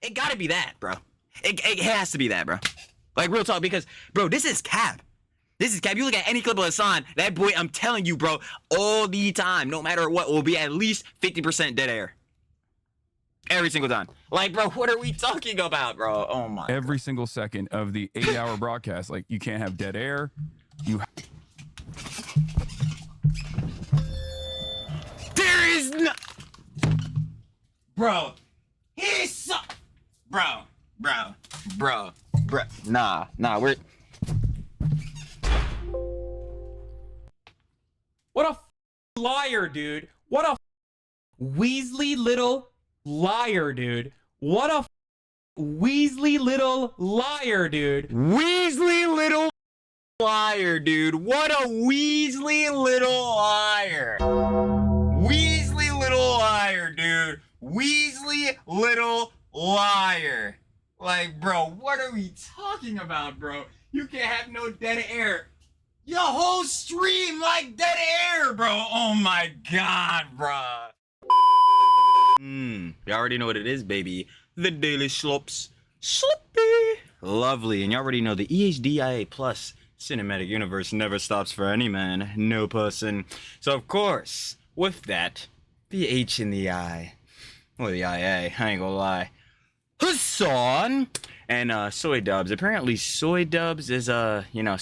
It gotta be that, bro. It has to be that, bro. Like, real talk, because, bro, this is cap. This is cap. You look at any clip of Hasan, that boy, I'm telling you, bro, all the time, no matter what, will be at least 50% dead air. Every single time. Like, bro, what are we talking about, bro? Oh, my Every God. single second of the 8-hour broadcast. Like, you can't have dead air. There is no... Bro. He's so... Bro. Nah, we're... What a liar, dude. What a Weasley little liar, dude. What a Weasley little liar, dude. Weasley little liar, dude. What a Weasley little liar. Weasley little liar, dude. Weasley little liar. Like, bro, what are we talking about, bro? You can't have no dead air. Your whole stream like dead air, bro. Oh my God, bro. You already know what it is, baby. The Daily Slops. Sloppy. Lovely. And you already know the EHDIA Plus cinematic universe never stops for any man, no person. So, of course, with that, the H in the I. Or the IA, I ain't gonna lie. Hasan and Idubbbz. Apparently Idubbbz is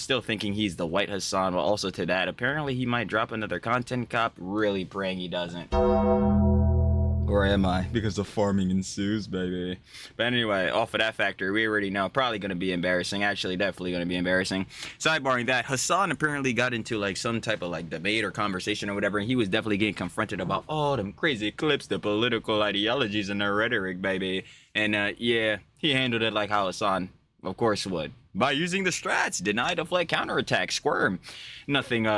still thinking he's the white Hasan, but also to that, apparently he might drop another content cop. Really praying he doesn't. Or am I? Because the farming ensues, baby. But anyway, off of that factor, we already know, probably gonna be embarrassing. Actually, definitely gonna be embarrassing. Sidebarring that, Hasan apparently got into like some type of like debate or conversation or whatever, and he was definitely getting confronted about all them crazy clips, the political ideologies and the rhetoric, baby. And yeah, he handled it like how Hasan, of course, would. By using the strats, deny, deflect, counterattack, squirm. Nothing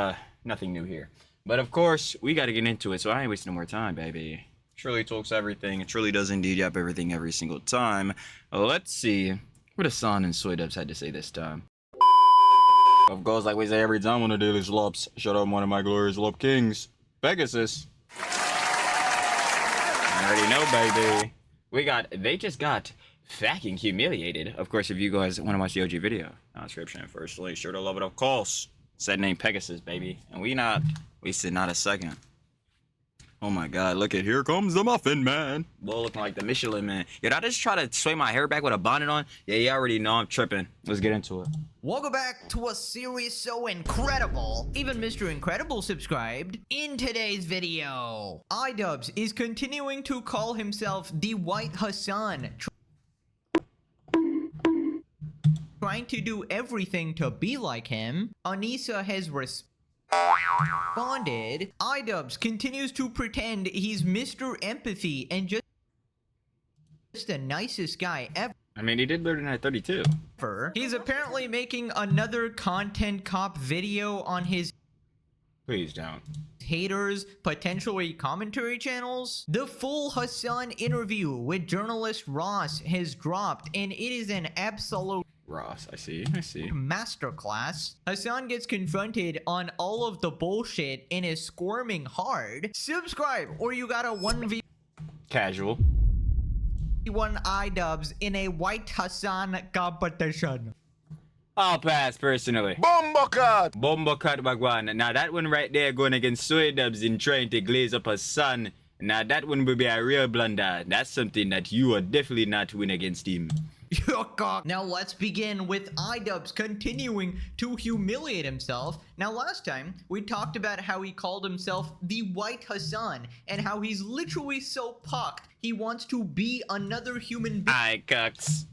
new here. But of course, we gotta get into it, so I ain't wasting no more time, baby. Trilly talks everything. It truly does indeed yap everything every single time. Let's see what Hasan and Idubbbz had to say this time. Of course, like we say every time on the Daily Slops, shout out one of my glorious Slop Kings, Pegasus. I already know, baby. They just got fucking humiliated. Of course, if you guys want to watch the OG video, description first link, sure to love it, of course. Said name Pegasus, baby. And we not wasting not a second. Oh my God, look at, here comes the Muffin Man. Boy, looking like the Michelin Man. Did I just try to sway my hair back with a bonnet on? Yeah, you already know I'm tripping. Let's get into it. Welcome back to a series so incredible, even Mr. Incredible subscribed. In today's video, Idubbbz is continuing to call himself the White Hasan, trying to do everything to be like him. Anissa has responded. Idubbbz continues to pretend he's Mr. Empathy and just the nicest guy ever. I mean, he did learn at 32. He's apparently making another content cop video on his Please don't. haters, potentially commentary channels. The full Hasan interview with journalist Ross has dropped, and it is an absolute Ross, I see. masterclass. Hasan gets confronted on all of the bullshit and is squirming hard. Subscribe or you got a 1v1 Casual. Idubbbz in a White Hasan competition. I'll pass personally. Bombocat! Bombocat Wagwan. Now that one right there going against Idubbbz in trying to glaze up Hasan. Now that one will be a real blunder. That's something that you are definitely not win against him. Now let's begin with Idubbbz continuing to humiliate himself. Now last time we talked about how he called himself the White Hasan and how he's literally so pucked he wants to be another human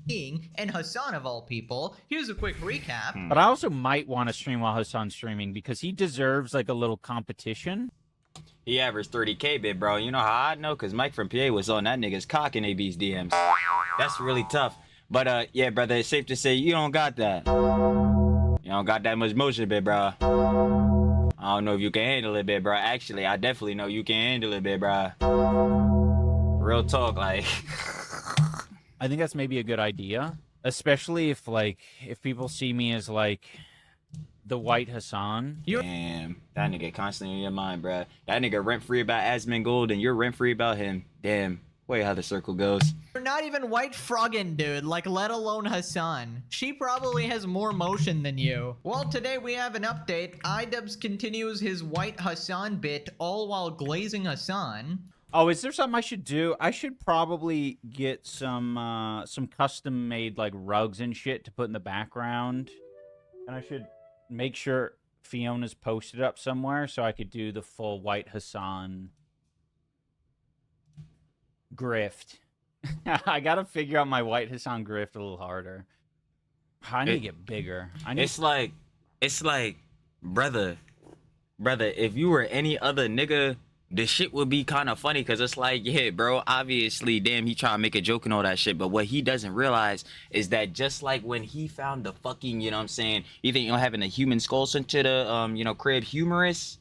being, and Hasan of all people. Here's a quick recap. But I also might want to stream while Hasan's streaming because he deserves like a little competition. He averaged 30K, bit, bro. You know how I know? Because Mike from PA was on that nigga's cock in AB's DMs. That's really tough. But, yeah, brother, it's safe to say you don't got that. You don't got that much motion, bit, bro. I don't know if you can handle it, bit, bro. Actually, I definitely know you can handle it, bit, bro. Real talk, like... I think that's maybe a good idea. Especially if, like, if people see me as, like, the White Hasan. Damn, that nigga constantly in your mind, bro. That nigga rent-free about Asmongold and you're rent-free about him. Damn. Way how the circle goes. You're not even white froggin', dude, like let alone Hasan. She probably has more motion than you. Well, today we have an update. Idubbbz continues his white Hasan bit, all while glazing Hasan. Oh, is there something I should do? I should probably get some custom made like rugs and shit to put in the background. And I should make sure Fiona's posted up somewhere so I could do the full white Hasan grift. I gotta figure out my white Hasan grift a little harder. I need to get bigger. It's like, brother, if you were any other nigga, the shit would be kind of funny, because it's like, yeah, bro, obviously, damn, he trying to make a joke and all that shit, but what he doesn't realize is that just like when he found the fucking, you know what I'm saying, you think, having a human skull sent to the, crib humorous?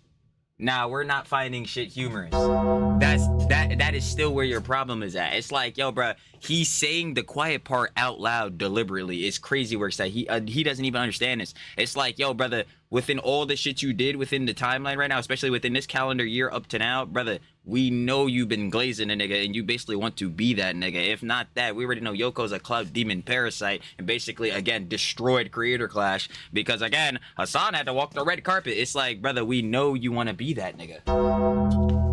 Nah, we're not finding shit humorous. That is still where your problem is at. It's like, yo, bro, he's saying the quiet part out loud deliberately. It's crazy works that he doesn't even understand this. It's like, yo, brother, within all the shit you did within the timeline right now, especially within this calendar year up to now, brother, we know you've been glazing a nigga and you basically want to be that nigga. If not that, we already know Yoko's a cloud demon parasite and basically, again, destroyed Creator Clash because, again, Hasan had to walk the red carpet. It's like, brother, we know you want to be that nigga.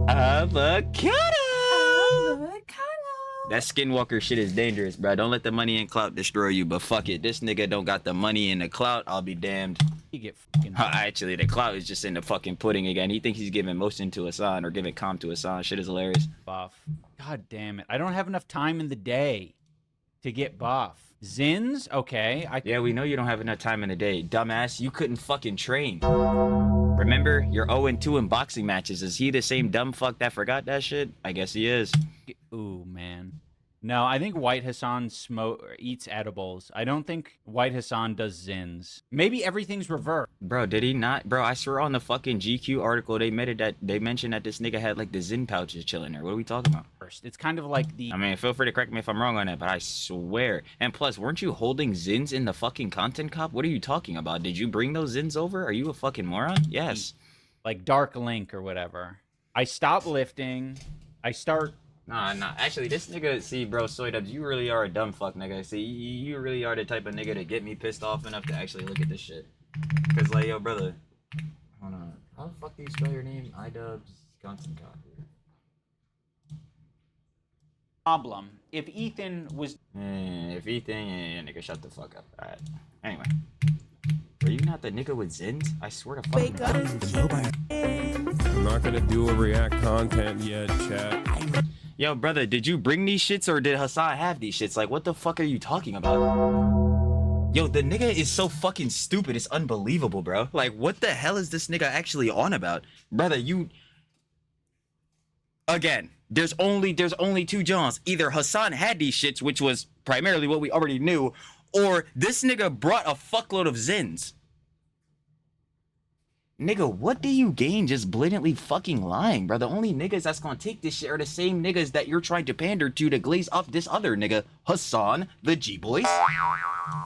Avocado! That skinwalker shit is dangerous, bro. Don't let the money and clout destroy you, but fuck it. This nigga don't got the money and the clout, I'll be damned. You get fucking Actually, the clout is just in the fucking pudding again. He thinks he's giving motion to Hasan or giving calm to Hasan. Shit is hilarious. buff. God damn it. I don't have enough time in the day to get buff. Zins? Okay. Yeah, we know you don't have enough time in the day. Dumbass, you couldn't fucking train. Remember, you're 0-2 in boxing matches. Is he the same dumb fuck that forgot that shit? I guess he is. Ooh, man. No, I think White Hasan eats edibles. I don't think White Hasan does Zins. Maybe everything's reversed. Bro, did he not? Bro, I swear on the fucking GQ article they mentioned that this nigga had like the Zin pouches chilling there. What are we talking about? It's kind of like the... I mean, feel free to correct me if I'm wrong on that, but I swear. And plus, weren't you holding Zins in the fucking content cop? What are you talking about? Did you bring those Zins over? Are you a fucking moron? Yes. Like Dark Link or whatever. I stop lifting. I start... Nah. Actually, this nigga, see, bro, Idubbbz, you really are a dumb fuck, nigga. See, you really are the type of nigga to get me pissed off enough to actually look at this shit. Cause, like, yo, brother, hold on. How the fuck do you spell your name? Idubbbz, content cop. Problem. If Ethan was... Yeah, nigga, shut the fuck up. Alright. Anyway. Are you not the nigga with Zins? I swear to fucking God. I'm not gonna do a react content yet, chat. Yo, brother, did you bring these shits or did Hasan have these shits? Like, what the fuck are you talking about? Yo, the nigga is so fucking stupid. It's unbelievable, bro. Like, what the hell is this nigga actually on about? Brother, you... Again, there's only two Johns. Either Hasan had these shits, which was primarily what we already knew, or this nigga brought a fuckload of Zins. Nigga, what do you gain just blatantly fucking lying, bro? The only niggas that's gonna take this shit are the same niggas that you're trying to pander to glaze up this other nigga, Hasan, the G-Boys.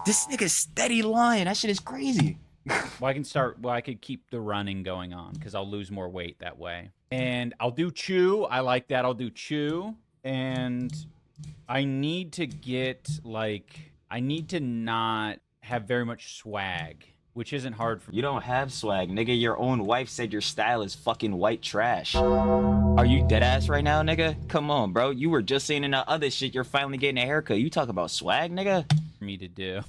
This nigga's steady lying. That shit is crazy. Well, I could keep the running going on because I'll lose more weight that way. And I'll do chew. I like that. I'll do chew. And I need to get, like, I need to not have very much swag, which isn't hard for me. You don't have swag, nigga. Your own wife said your style is fucking white trash. Are you dead ass right now, nigga? Come on, bro. You were just saying in that other shit you're finally getting a haircut. You talk about swag, nigga? For me to do.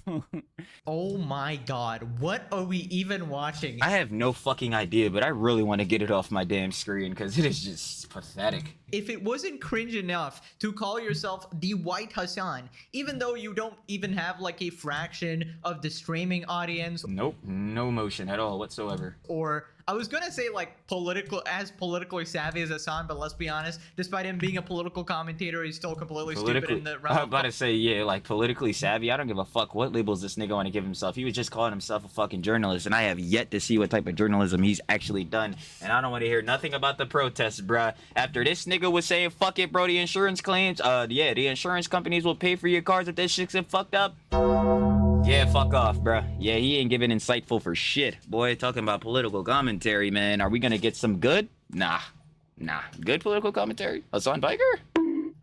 Oh my god, what are we even watching? I have no fucking idea, but I really want to get it off my damn screen because it is just pathetic. If it wasn't cringe enough to call yourself the White Hasan, even though you don't even have like a fraction of the streaming audience. Nope, no motion at all whatsoever. Or I was gonna say like politically savvy as Hasan, but let's be honest, despite him being a political commentator, he's still completely stupid in the realm. I was about to say, yeah, like politically savvy. I don't give a fuck what labels this nigga want to give himself. He was just calling himself a fucking journalist, and I have yet to see what type of journalism he's actually done. And I don't want to hear nothing about the protests, bruh. After this nigga was saying, fuck it, bro, the insurance claims, yeah, the insurance companies will pay for your cars if this shit's fucked up. Yeah, fuck off, bruh. Yeah, he ain't giving insightful for shit. Boy, talking about political commentary, man. Are we gonna get some good? Nah. Good political commentary? Hasan Biker?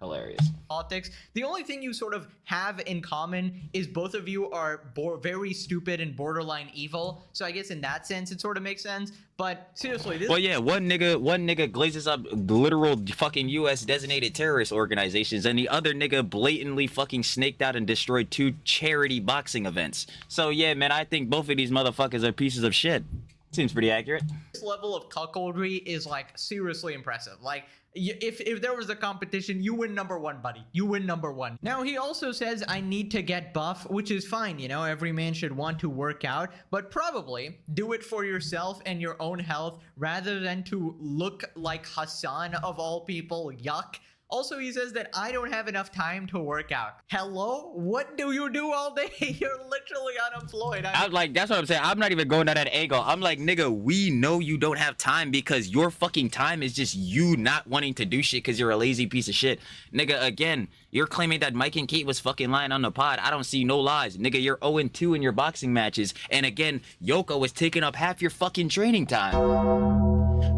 Hilarious. politics. The only thing you sort of have in common is both of you are very stupid and borderline evil. So I guess in that sense, it sort of makes sense. But seriously, this. Well, yeah, one nigga glazes up literal fucking U.S. designated terrorist organizations, and the other nigga blatantly fucking snaked out and destroyed 2 charity boxing events. So yeah, man, I think both of these motherfuckers are pieces of shit. Seems pretty accurate. This level of cuckoldry is like seriously impressive. Like, if there was a competition, you win number 1, buddy. You win number 1. Now, he also says, I need to get buff, which is fine. You know, every man should want to work out, but probably do it for yourself and your own health rather than to look like Hasan of all people. Yuck. Also, he says that I don't have enough time to work out. Hello? What do you do all day? You're literally unemployed. I'm like, that's what I'm saying. I'm not even going at that angle. I'm like, nigga, we know you don't have time because your fucking time is just you not wanting to do shit because you're a lazy piece of shit. Nigga, again, you're claiming that Mike and Kate was fucking lying on the pod. I don't see no lies. Nigga, you're 0-2 in your boxing matches. And again, Yoko was taking up half your fucking training time.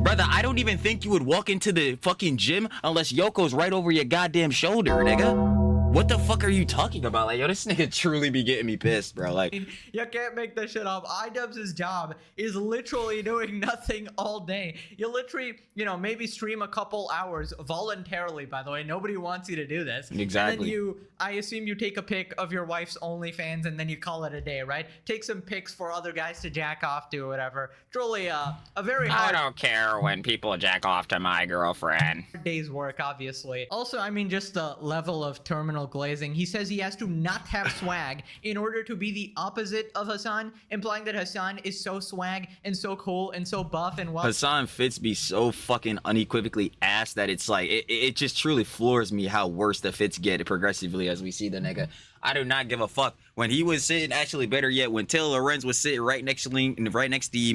Brother, I don't even think you would walk into the fucking gym unless Yoko's right over your goddamn shoulder, nigga. What the fuck are you talking about? Like, yo, this nigga truly be getting me pissed, bro. Like, you can't make this shit up. Idubbbz' job is literally doing nothing all day. You literally, you know, maybe stream a couple hours voluntarily, by the way. Nobody wants you to do this. Exactly. And then I assume you take a pic of your wife's OnlyFans and then you call it a day, right? Take some pics for other guys to jack off to or whatever. Truly a very hard... I don't care when people jack off to my girlfriend. Day's work, obviously. Also, I mean, just the level of terminal glazing. He says he has to not have swag in order to be the opposite of Hasan, implying that Hasan is so swag and so cool and so buff and well. Hasan fits be so fucking unequivocally ass that it's like it just truly floors me how worse the fits get progressively as we see the nigga. I do not give a fuck. When he was sitting, actually better yet, when Taylor Lorenz was sitting right next to him,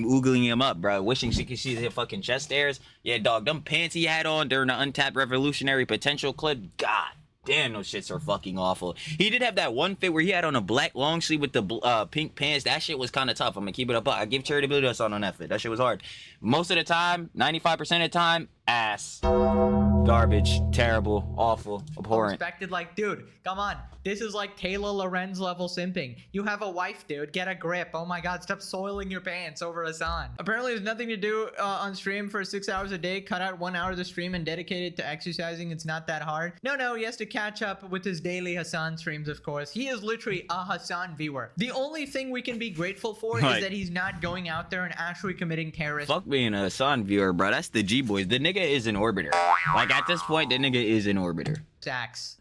oogling him up, bro, wishing she could see his fucking chest hairs. Yeah, dog, them pants he had on during the Untapped Revolutionary Potential clip, god damn, those shits are fucking awful. He did have that one fit where he had on a black long sleeve with the pink pants. That shit was kind of tough. I'm gonna keep it up. I give charitability to Hasan on that fit. That shit was hard. Most of the time, 95% of the time, ass. Garbage, terrible, awful, abhorrent. Respected, like, dude, come on. This is like Taylor Lorenz level simping. You have a wife, dude. Get a grip. Oh my god, stop soiling your pants over Hasan. Apparently, there's nothing to do on stream for 6 hours a day. Cut out 1 hour of the stream and dedicate it to exercising. It's not that hard. No, he has to catch up with his daily Hasan streams, of course. He is literally a Hasan viewer. The only thing we can be grateful for is that he's not going out there and actually committing terrorism. Fuck being a Hasan viewer, bro. That's the G-boys. The nigga is an orbiter. Like, at this point, the nigga is an orbiter. Sacks.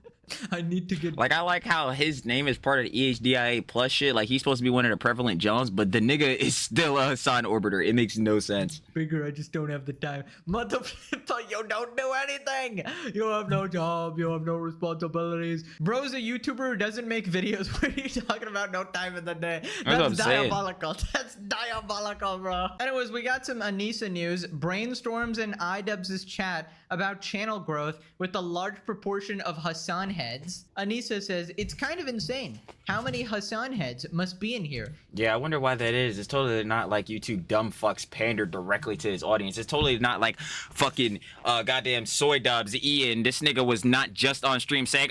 I need to get... Like, I like how his name is part of the EHDIA plus shit. Like, he's supposed to be one of the prevalent Jones, but the nigga is still a Hasan orbiter. It makes no sense. Bigger, I just don't have the time. Motherfucker, you don't do anything. You have no job. You have no responsibilities. Bro's a YouTuber who doesn't make videos. What are you talking about? No time in the day. That's diabolical. That's diabolical, bro. Anyways, we got some Anissa news. Brainstorms in Idubbbz' chat about channel growth with a large proportion of Hasan heads. Anissa says, it's kind of insane. How many Hasan heads must be in here? Yeah, I wonder why that is. It's totally not like you two dumb fucks pandered directly to his audience. It's totally not like fucking goddamn Soy Dubs Ian. This nigga was not just on stream saying,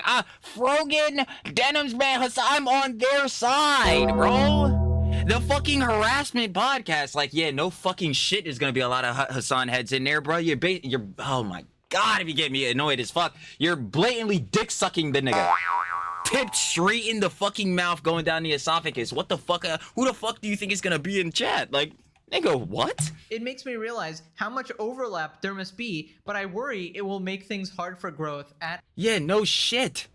Frogan, Denims, man, Hasan, I'm on their side, bro. The fucking harassment podcast. Like, yeah, no fucking shit is gonna be a lot of Hasan heads in there, bro. You're oh my god, if you get me annoyed as fuck. You're blatantly dick sucking the nigga. Tipped straight in the fucking mouth going down the esophagus. What the fuck? Who the fuck do you think is gonna be in chat? Like, nigga, what? It makes me realize how much overlap there must be, but I worry it will make things hard for growth at... Yeah, no shit.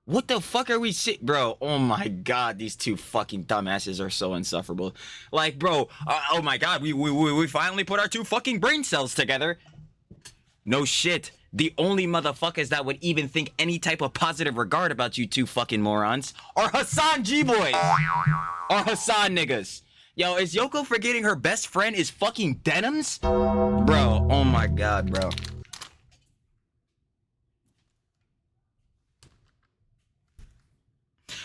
What the fuck are we bro? Oh my god, these two fucking dumbasses are so insufferable. Like, bro, oh my god, we finally put our two fucking brain cells together. No shit. The only motherfuckers that would even think any type of positive regard about you two fucking morons are Hasan G-boys. Or Hasan niggas. Yo, is Yoko forgetting her best friend is fucking Denims? Bro, oh my god, bro.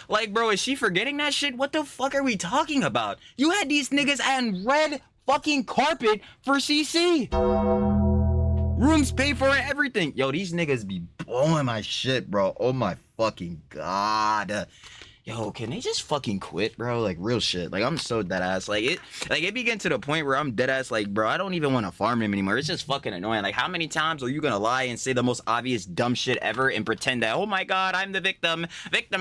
Like, bro, is she forgetting that shit? What the fuck are we talking about? You had these niggas on red fucking carpet for CC. Rooms paid for and everything. Yo, these niggas be blowing my shit, bro. Oh my fucking god. Yo, can they just fucking quit, bro? Like, real shit. Like, I'm so dead ass. Like, it began to the point where I'm dead ass, like, bro, I don't even want to farm him anymore. It's just fucking annoying. Like, how many times are you gonna lie and say the most obvious dumb shit ever and pretend that, oh my god, I'm the victim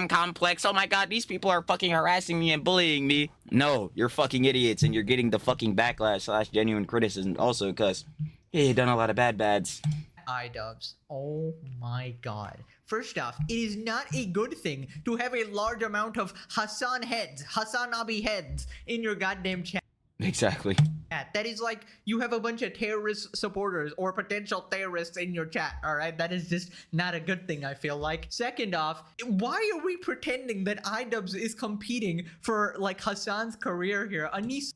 complex. Oh my god, these people are fucking harassing me and bullying me. No, you're fucking idiots and you're getting the fucking backlash / genuine criticism also because, yeah, you done a lot of bads. Idubbbz. Oh my god. First off, it is not a good thing to have a large amount of Hasanabi heads in your goddamn chat. Exactly. That is like you have a bunch of terrorist supporters or potential terrorists in your chat, alright? That is just not a good thing, I feel like. Second off, why are we pretending that Idubbbz is competing for, like, Hasan's career here? Anissa,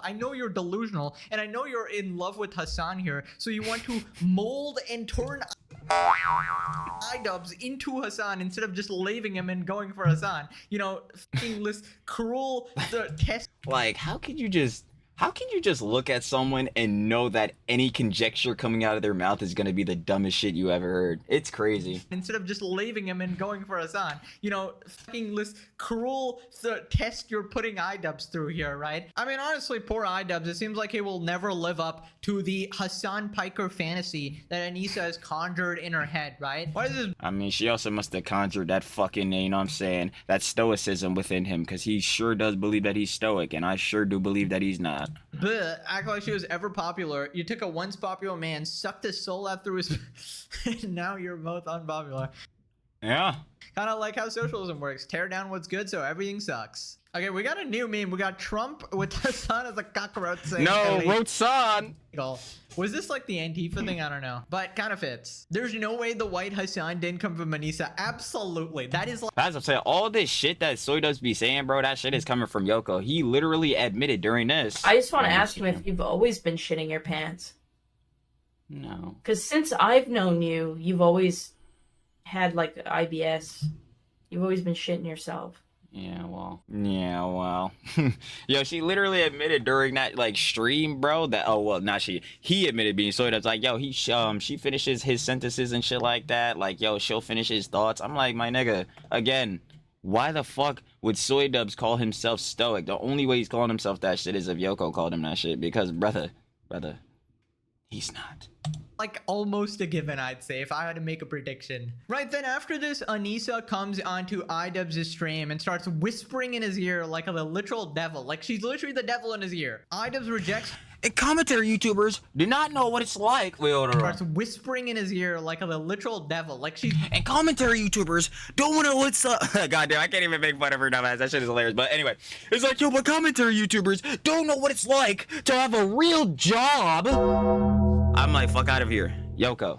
I know you're delusional, and I know you're in love with Hasan here, so you want to mold and turn Idubbbz into Hasan instead of just leaving him and going for Hasan. You know, fucking this cruel test. Like, how can you just look at someone and know that any conjecture coming out of their mouth is gonna be the dumbest shit you ever heard? It's crazy. Instead of just leaving him and going for Hasan. You know, fucking this cruel test you're putting Idubbbz through here, right? I mean, honestly, poor Idubbbz. It seems like he will never live up to the Hasan Piker fantasy that Anissa has conjured in her head, right? What is this? I mean, she also must have conjured that fucking, you know what I'm saying, that stoicism within him, because he sure does believe that he's stoic, and I sure do believe that he's not. But act like she was ever popular. You took a once popular man, sucked his soul out through his and now you're both unpopular. Yeah. Kind of like how socialism works. Tear down what's good so everything sucks. Okay, we got a new meme. We got Trump with Hasan as a cockroach saying No, Rosan! Was this like the Antifa thing? I don't know. But kind of fits. There's no way the white Hasan didn't come from Anissa. Absolutely. That is like... As I'm saying, all this shit that Soy does be saying, bro, that shit is coming from Yoko. He literally admitted during this. I just want to ask him if you've always been shitting your pants. No. Because since I've known you, you've always had like IBS. You've always been shitting yourself. Yeah, well. Yo, she literally admitted during that, like, stream, bro, that, oh, well, not she. He admitted being Soy Dubs, like, yo, she finishes his sentences and shit like that. Like, yo, she'll finish his thoughts. I'm like, my nigga, again, why the fuck would Soy Dubs call himself stoic? The only way he's calling himself that shit is if Yoko called him that shit, because, brother, he's not. Like almost a given, I'd say, if I had to make a prediction. Right then after this, Anissa comes onto Idubbbz' stream and starts whispering in his ear like a literal devil. Like she's literally the devil in his ear. Idubbbz rejects... And commentary YouTubers do not know what it's like. Wait, hold on. Starts whispering in his ear like a literal devil. Like she's... And commentary YouTubers don't want to know what's up. Goddamn, I can't even make fun of her dumbass. That shit is hilarious. But anyway, it's like, yo, but commentary YouTubers don't know what it's like to have a real job. I'm like, fuck out of here. Yoko.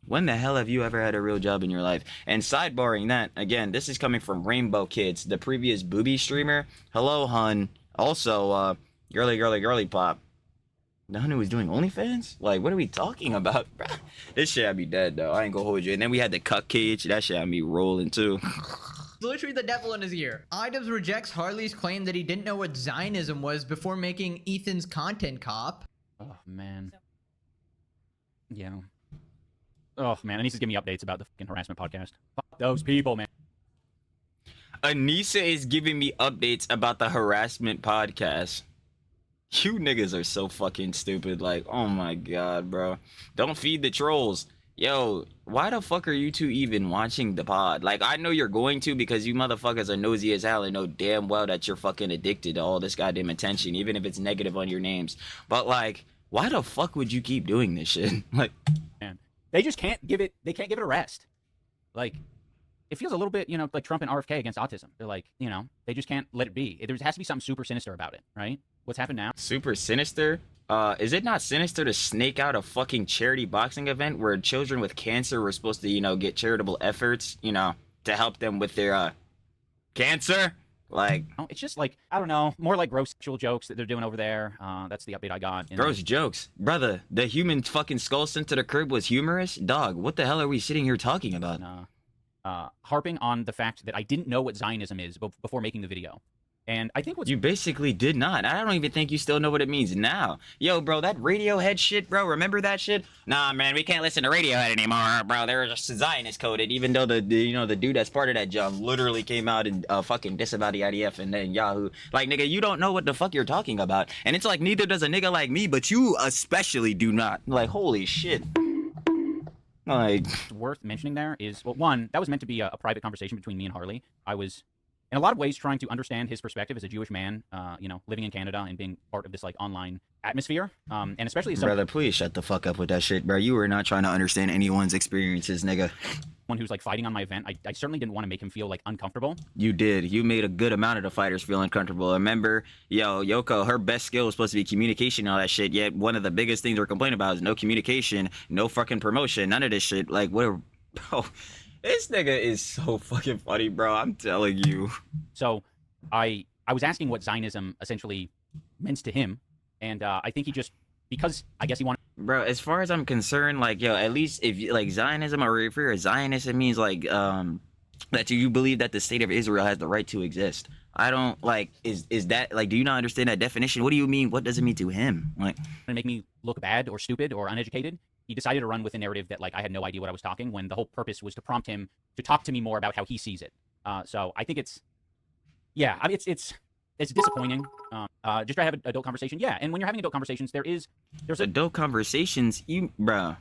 When the hell have you ever had a real job in your life? And sidebarring that, again, this is coming from Rainbow Kids, the previous booby streamer. Hello, hun. Also, girly pop. The hun who was doing OnlyFans? Like, what are we talking about, bro? This shit had me dead, though. I ain't gonna hold you. And then we had the cuck cage. That shit had me rolling, too. Literally the devil in his ear. Idubbbz rejects Harley's claim that he didn't know what Zionism was before making Ethan's content cop. Oh, man. Yeah. Oh, man. Anissa's giving me updates about the fucking harassment podcast. Fuck those people, man. Anissa is giving me updates about the harassment podcast. You niggas are so fucking stupid. Like, oh my god, bro. Don't feed the trolls. Yo, why the fuck are you two even watching the pod? Like, I know you're going to because you motherfuckers are nosy as hell and know damn well that you're fucking addicted to all this goddamn attention, even if it's negative on your names. But, like, why the fuck would you keep doing this shit? Like, Man, they just can't give it, they can't give it a rest. Like, it feels a little bit, you know, like Trump and RFK against autism. They're like, you know, they just can't let it be. There has to be something super sinister about it, right? What's happened now? super sinister? Is it not sinister to snake out a fucking charity boxing event where children with cancer were supposed to, you know, get charitable efforts, you know, to help them with their, cancer? Like, Oh, it's just like, I don't know, more like gross sexual jokes that they're doing over there. That's the update I got. gross jokes. Brother, the human fucking skull sent to the crib was humorous? Dog, what the hell are we sitting here talking about? Harping on the fact that I didn't know what Zionism is before making the video. And I think what's You basically did not. I don't even think you still know what it means now. Yo, bro, that Radiohead shit, bro, remember that shit? Nah, man, we can't listen to Radiohead anymore, bro. They're just Zionist coded, even though the dude that's part of that job literally came out and fucking disavowed the IDF and then Yahoo. Like, nigga, you don't know what the fuck you're talking about. And it's like, neither does a nigga like me, but you especially do not. Like, holy shit. Like, worth mentioning there is, well, one, that was meant to be a private conversation between me and Harley. I was, in a lot of ways, trying to understand his perspective as a Jewish man, living in Canada and being part of this, like, online atmosphere. And especially as brother, please shut the fuck up with that shit, bro. You were not trying to understand anyone's experiences, nigga. someone who's, like, fighting on my event, I certainly didn't want to make him feel, like, uncomfortable. You did. You made a good amount of the fighters feel uncomfortable. Remember, Yoko, her best skill was supposed to be communication and all that shit, yet one of the biggest things we're complaining about is no communication, no fucking promotion, none of this shit. Like, bro, this nigga is so fucking funny, bro. I'm telling you. So I was asking what Zionism essentially meant to him, and I think he just, because I guess he wanted... Bro, as far as I'm concerned, like, at least if you, like, Zionism, or if you're a Zionist, it means, like, that you believe that the state of Israel has the right to exist. I don't, like, is that, like, do you not understand that definition? What do you mean? What does it mean to him? Like, to make me look bad or stupid or uneducated. He decided to run with a narrative that, like, I had no idea what I was talking, when the whole purpose was to prompt him to talk to me more about how he sees it. So I think it's, yeah, I mean, it's disappointing. Just try to have an adult conversation. Yeah, and when you're having adult conversations, there's adult conversations, bro.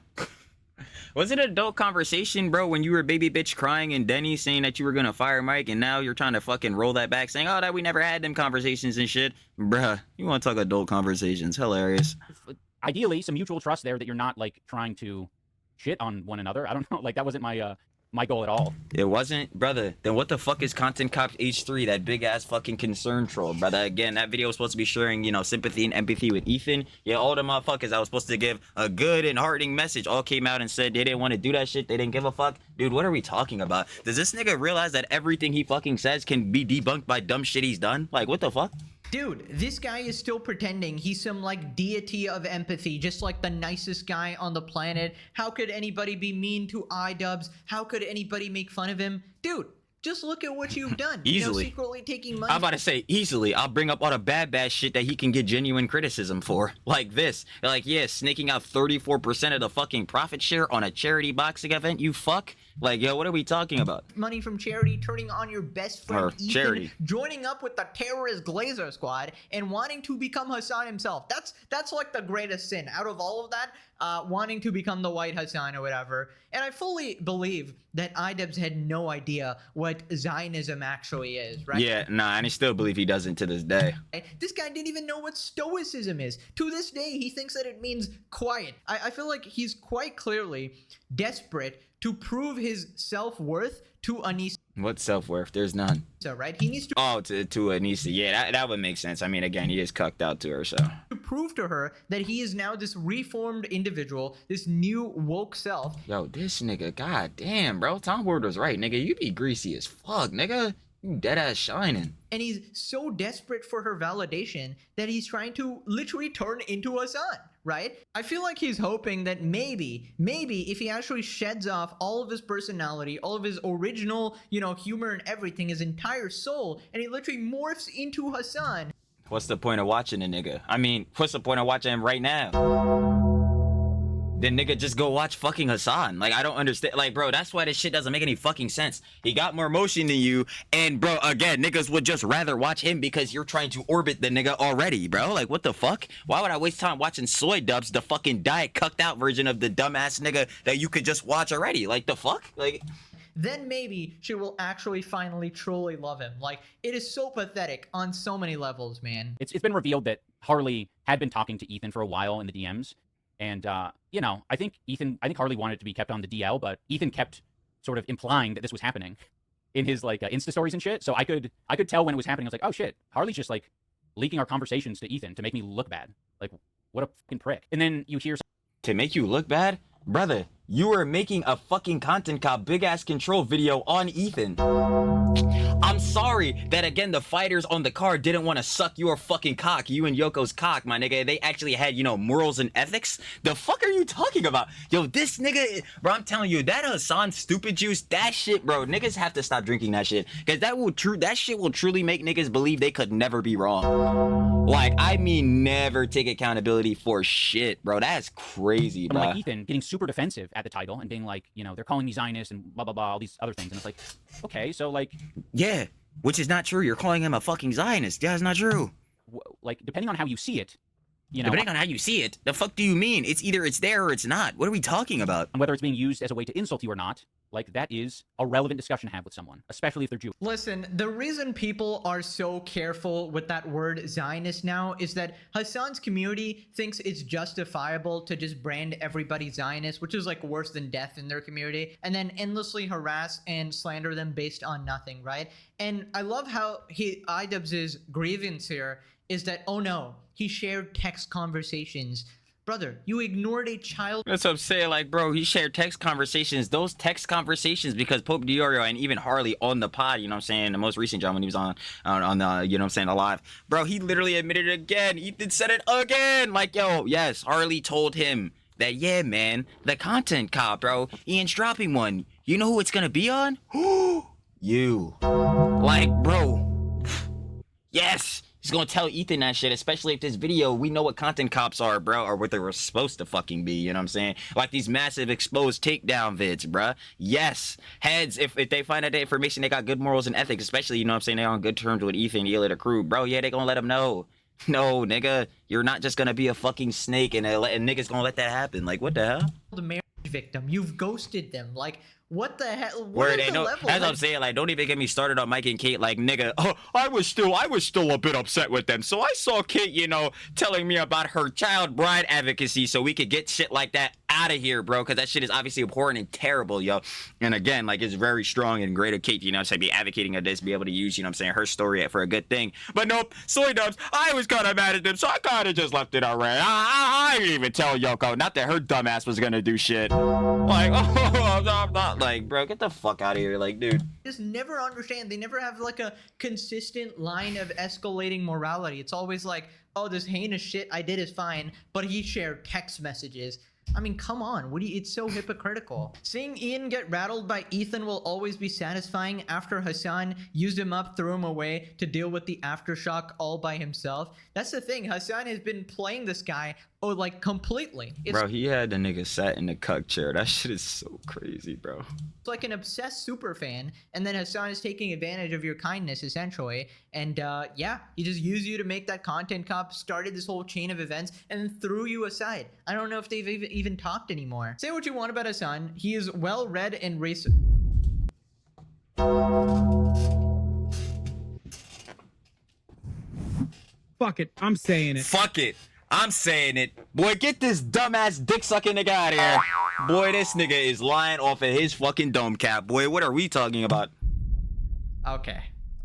Was it an adult conversation, bro, when you were baby bitch crying and Denny saying that you were gonna fire Mike, and now you're trying to fucking roll that back, saying, oh, that we never had them conversations and shit? Bruh, you want to talk adult conversations? Hilarious. Ideally some mutual trust there, that you're not, like, trying to shit on one another. I don't know, like, that wasn't my goal at all. It wasn't, brother. Then what the fuck is Content Cop H3, that big ass fucking concern troll, brother? Again, that video was supposed to be sharing, sympathy and empathy with Ethan. Yeah, all the motherfuckers I was supposed to give a good and heartening message all came out and said they didn't want to do that shit. They didn't give a fuck. Dude, what are we talking about? Does this nigga realize that everything he fucking says can be debunked by dumb shit he's done? Like, what the fuck? Dude, this guy is still pretending he's some, like, deity of empathy, just like the nicest guy on the planet. How could anybody be mean to Idubbbz? How could anybody make fun of him? Dude, just look at what you've done. Easily. Secretly taking money. I'm about to say easily. I'll bring up all the bad shit that he can get genuine criticism for. Like this. Like, yeah, snaking out 34% of the fucking profit share on a charity boxing event, you fuck? Like, yo, what are we talking about? Money from charity, turning on your best friend Or Ethan, charity. joining up with the terrorist Glazer squad, and wanting to become Hasan himself. That's like the greatest sin out of all of that. Wanting to become the white Hasan or whatever. And I fully believe that Idubbbz had no idea what Zionism actually is, right? Yeah, nah, and I still believe he doesn't to this day. This guy didn't even know what stoicism is. To this day, he thinks that it means quiet. I feel like he's quite clearly desperate to prove his self-worth to Anissa. What self-worth? There's none. Right? He needs to to Anissa. Yeah, that would make sense. I mean, again, he is cucked out to her, so. to prove to her that he is now this reformed individual, this new woke self. Yo, this nigga, god damn, bro. Tom Ward was right, nigga. You be greasy as fuck, nigga. You dead ass shining. And he's so desperate for her validation that he's trying to literally turn into a son, right? I feel like he's hoping that maybe if he actually sheds off all of his personality, all of his original, humor and everything, his entire soul, and he literally morphs into Hasan. What's the point of watching a nigga? I mean, what's the point of watching him right now? Then nigga, just go watch fucking Hasan. Like, I don't understand. Like, bro, that's why this shit doesn't make any fucking sense. He got more motion than you, and bro, again, niggas would just rather watch him because you're trying to orbit the nigga already, bro. Like, what the fuck? Why would I waste time watching Soy Dubs, the fucking diet cucked out version of the dumbass nigga that you could just watch already? Like, the fuck? Like, then maybe she will actually finally truly love him. Like, it is so pathetic on so many levels, man. It's been revealed that Harley had been talking to Ethan for a while in the DMs. And, I think Harley wanted it to be kept on the DL, but Ethan kept sort of implying that this was happening in his, like, Insta stories and shit. So I could tell when it was happening. I was like, oh shit, Harley's just, like, leaking our conversations to Ethan to make me look bad. Like, what a fucking prick. And then you hear... to make you look bad? Brother, You were making a fucking content cop big ass control video on Ethan. I'm sorry that again the fighters on the card didn't want to suck your fucking cock, you and Yoko's cock, my nigga. They actually had, you know, morals and ethics. The fuck are you talking about? Yo, this nigga, bro, I'm telling you, that Hasan stupid juice, that shit, bro, niggas have to stop drinking that shit. Cause that shit will truly make niggas believe they could never be wrong. Like, I mean, never take accountability for shit, bro. That's crazy, bro. Like Ethan getting super defensive at the title and being like, you know, they're calling me Zionist and blah, blah, blah, all these other things. And it's like, okay, so like... Yeah, which is not true. You're calling him a fucking Zionist. Yeah, it's not true. Like, depending on how you see it, you know... Depending on how you see it, the fuck do you mean? It's either it's there or it's not. What are we talking about? And whether it's being used as a way to insult you or not, like, that is a relevant discussion to have with someone, especially if they're Jewish. Listen, the reason people are so careful with that word Zionist now is that Hasan's community thinks it's justifiable to just brand everybody Zionist, which is like worse than death in their community, and then endlessly harass and slander them based on nothing, right? And I love how Idubbbz's grievance here is that, oh no, he shared text conversations. Brother, you ignored a child. That's what I'm saying. Like, bro, he shared text conversations. Those text conversations, because Pope Diorio and even Harley on the pod, you know what I'm saying, the most recent John when he was on the, you know what I'm saying, alive. Bro, he literally admitted it again. Ethan said it again. Like, yo, yes, Harley told him that, yeah, man, the content cop, bro, Ian's dropping one. You know who it's gonna be on? You. Like, bro. Yes. He's gonna tell Ethan that shit, especially if this video, we know what content cops are, bro, or what they were supposed to fucking be, you know what I'm saying? Like these massive exposed takedown vids, bruh. Yes, heads, if they find out the information, they got good morals and ethics, especially, you know what I'm saying, they're on good terms with Ethan, Ela, the crew, bro, yeah, they gonna let him know. No, nigga, you're not just gonna be a fucking snake and niggas gonna let that happen. Like, what the hell? The marriage victim, you've ghosted them. Like, what the hell? Word, ain't no, that's what I'm saying. Like, don't even get me started on Mike and Kate. Like, nigga, oh, I was still a bit upset with them. So I saw Kate, you know, telling me about her child bride advocacy, so we could get shit like that out of here, bro. Because that shit is obviously abhorrent and terrible, yo. And again, like, it's very strong and great of Kate, you know, to be advocating of this, be able to use, you know, what I'm saying, her story for a good thing. But nope, Soy Dubs, I was kind of mad at them, so I kind of just left it already. I didn't even tell Yoko, not that her dumbass was gonna do shit. Like, oh, I'm not like, bro, get the fuck out of here, like, dude. Just never understand. They never have like a consistent line of escalating morality. It's always like, oh, this heinous shit I did is fine, but he shared text messages. I mean, come on, it's so hypocritical. Seeing Ian get rattled by Ethan will always be satisfying after Hasan used him up, threw him away to deal with the aftershock all by himself. That's the thing, Hasan has been playing this guy, like, completely. Bro, he had the nigga sat in the cuck chair. That shit is so crazy, bro. It's like an obsessed super fan, and then Hasan is taking advantage of your kindness, essentially. And yeah, he just used you to make that content cop, started this whole chain of events, and then threw you aside. I don't know if they've even talked anymore. Say what you want about Hasan, he is well-read and racist. Fuck it, I'm saying it. Fuck it. I'm saying it. Boy, get this dumbass dick sucking nigga out of here. Boy, this nigga is lying off of his fucking dome cap. Boy, what are we talking about?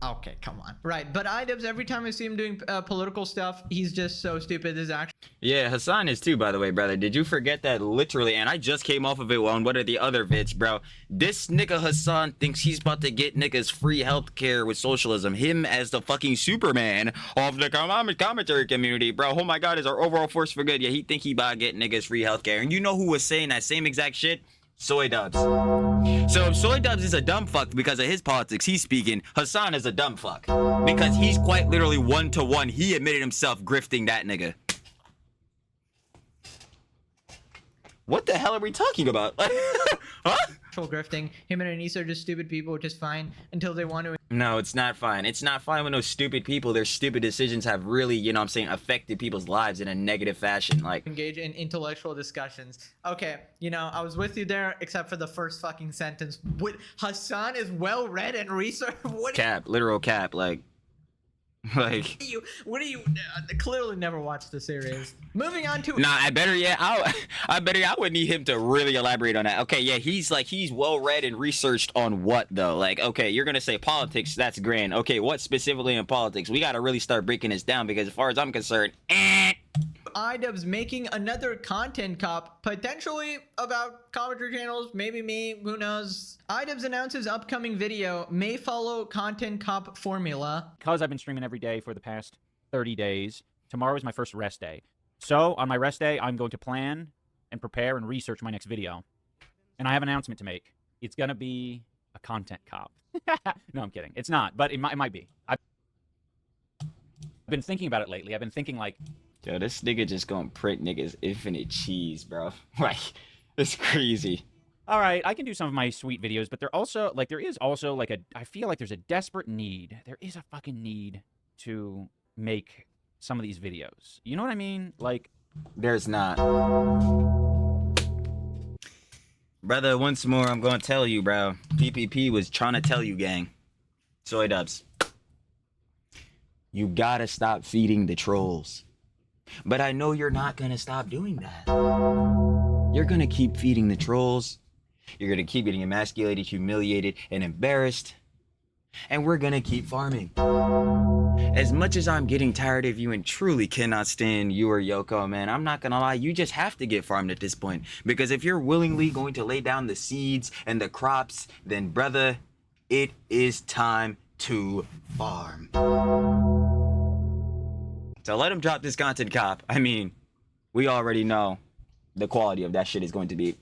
Okay, come on. Right, but Idubbbz, every time I see him doing political stuff, he's just so stupid. This is actually... Yeah, Hasan is too, by the way, brother. Did you forget that literally, and I just came off of it on one of the other vids, bro. This nigga Hasan thinks he's about to get niggas free healthcare with socialism. Him as the fucking Superman of the commentary community, bro. Oh my god, is our overall force for good. Yeah, he think he about to get niggas free healthcare. And you know who was saying that same exact shit? Soy Dubbbz. So if Soy Dubbbz is a dumb fuck because of his politics, he's speaking. Hasan is a dumb fuck because he's quite literally one-to-one. He admitted himself grifting that nigga. What the hell are we talking about? Huh? grifting. Him and Anissa are just stupid people, which is fine until they want to. No, it's not fine. It's not fine when those stupid people, their stupid decisions have really, you know what I'm saying, affected people's lives in a negative fashion. Like, engage in intellectual discussions. Okay, you know, I was with you there, except for the first fucking sentence. What, Hasan is well read and researched? What? Cap, literal cap, like. What do you clearly never watched the series. Moving on to I would need him to really elaborate on that. Okay, yeah, he's well read and researched on what though? Like, okay, you're gonna say politics, that's grand. Okay, what specifically in politics? We gotta really start breaking this down because as far as I'm concerned, Idubbbz making another content cop, potentially about commentary channels, maybe me, who knows. Idubbbz announces upcoming video may follow content cop formula. Because I've been streaming every day for the past 30 days, tomorrow is my first rest day. So on my rest day, I'm going to plan and prepare and research my next video. And I have an announcement to make. It's going to be a content cop. No, I'm kidding. It's not, but it might be. I've been thinking about it lately. I've been thinking like, yo, this nigga just gonna prick niggas infinite cheese, bro. Like, it's crazy. all right, I can do some of my sweet videos, but there is also like I feel like there's a desperate need. There is a fucking need to make some of these videos. You know what I mean? Like, There's not. Brother, once more, I'm gonna tell you, bro. PPP was trying to tell you, gang. Soy Dubs. You gotta stop feeding the trolls. But I know you're not gonna stop doing that. You're gonna keep feeding the trolls. You're gonna keep getting emasculated, humiliated, and embarrassed. And we're gonna keep farming. As much as I'm getting tired of you and truly cannot stand you or Yoko, man, I'm not gonna lie, you just have to get farmed at this point. Because if you're willingly going to lay down the seeds and the crops, then brother, it is time to farm. So let him drop this content cop. I mean, we already know the quality of that shit is going to be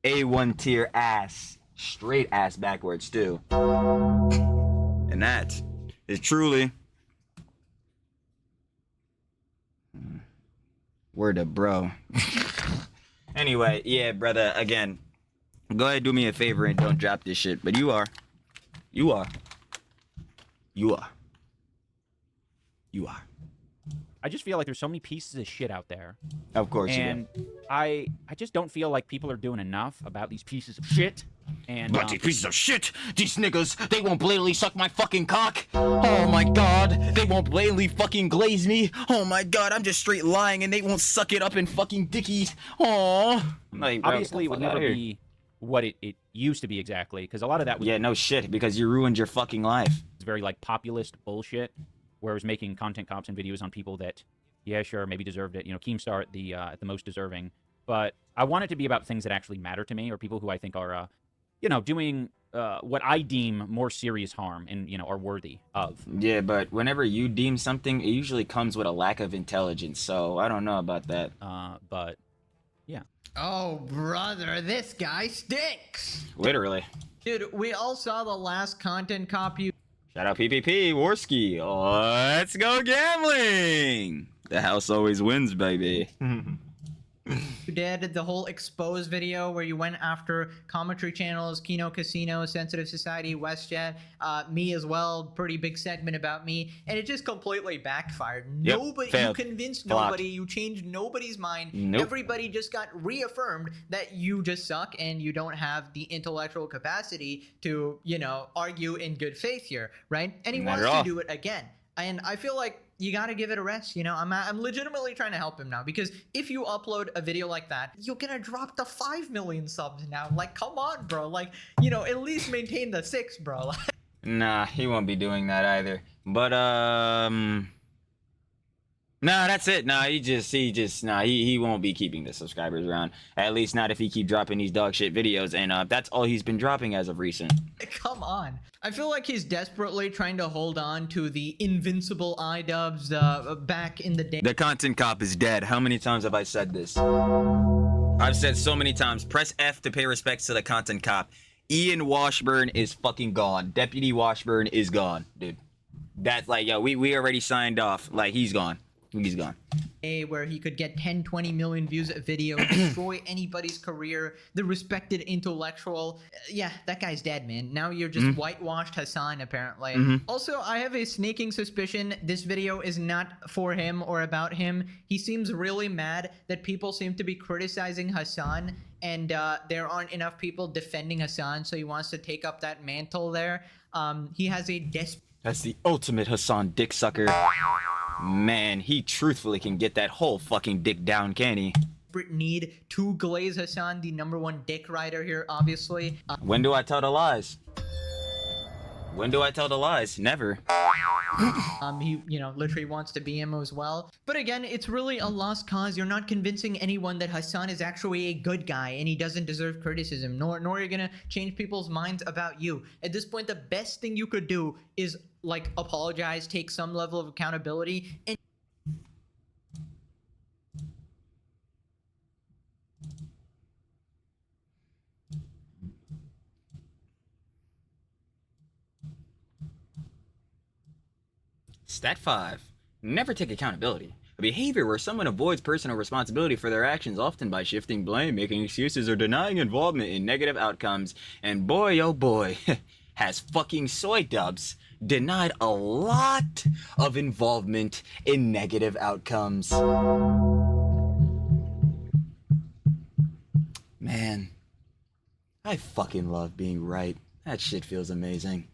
A1 tier ass. Straight ass backwards too. And that is truly word of bro. Anyway, yeah, brother, again, go ahead, do me a favor and don't drop this shit. But you are. I just feel like there's so many pieces of shit out there. Of course And you I just don't feel like people are doing enough about these pieces of shit. And But these pieces of shit, these niggas, they won't blatantly suck my fucking cock. Oh my god, they won't blatantly fucking glaze me. Oh my god, I'm just straight lying and they won't suck it up in fucking dickies. Aww. Like, bro, obviously it would never be what it used to be exactly, because a lot of that was Yeah, no shit, because you ruined your fucking life. very like populist bullshit, where it was making content cops and videos on people that, yeah, sure, maybe deserved it. You know, Keemstar at the most deserving. But I want it to be about things that actually matter to me, or people who I think are, doing what I deem more serious harm and, are worthy of. Yeah, but whenever you deem something, it usually comes with a lack of intelligence, so I don't know about that. But, yeah. Oh, brother, this guy stinks. Literally. Dude, we all saw the last content cop you Shout out PPP, Warski. Let's go gambling! The house always wins, baby. did, the whole expose video where you went after commentary channels, Kino Casino, Sensitive Society, WestJet, me as well, pretty big segment about me, and it just completely backfired. Yep, Nobody, failed. you convinced Flopped. nobody, you changed nobody's mind. Nope. Everybody just got reaffirmed that you just suck and you don't have the intellectual capacity to, argue in good faith here, right? And he Not wants at to all. do it again. And I feel like you gotta give it a rest, I'm legitimately trying to help him now, because if you upload a video like that, you're gonna drop the 5 million subs now. Like, come on, bro. Like, at least maintain the 6, bro. Nah, he won't be doing that either. But, nah, that's it. Nah, he won't be keeping the subscribers around. At least not if he keep dropping these dog shit videos, and that's all he's been dropping as of recent. Come on. I feel like he's desperately trying to hold on to the invincible Idubbbz back in the day. The content cop is dead. How many times have I said this? I've said so many times. Press F to pay respects to the content cop. Ian Washburn is fucking gone. Deputy Washburn is gone, dude. That's like, yo, we already signed off. Like, he's gone. He's gone. Where he could get 10, 20 million views a video, destroy anybody's career, the respected intellectual. Yeah, that guy's dead, man. Now you're just whitewashed Hasan, apparently. Also, I have a sneaking suspicion this video is not for him or about him. He seems really mad that people seem to be criticizing Hasan, and there aren't enough people defending Hasan, so he wants to take up that mantle there. He has a That's the ultimate Hasan dick sucker. Man, he truthfully can get that whole fucking dick down, can he? need to glaze Hasan, the #1 dick rider here, obviously. When do I tell the lies? When do I tell the lies? Never. He, literally wants to be him as well. But again, it's really a lost cause. You're not convincing anyone that Hasan is actually a good guy and he doesn't deserve criticism, nor are you gonna change people's minds about you. At this point, the best thing you could do is, like, apologize, take some level of accountability, and Stat 5. Never take accountability. A behavior where someone avoids personal responsibility for their actions, often by shifting blame, making excuses, or denying involvement in negative outcomes. And boy, oh boy, has fucking Idubbbz denied a lot of involvement in negative outcomes. Man, I fucking love being right. That shit feels amazing.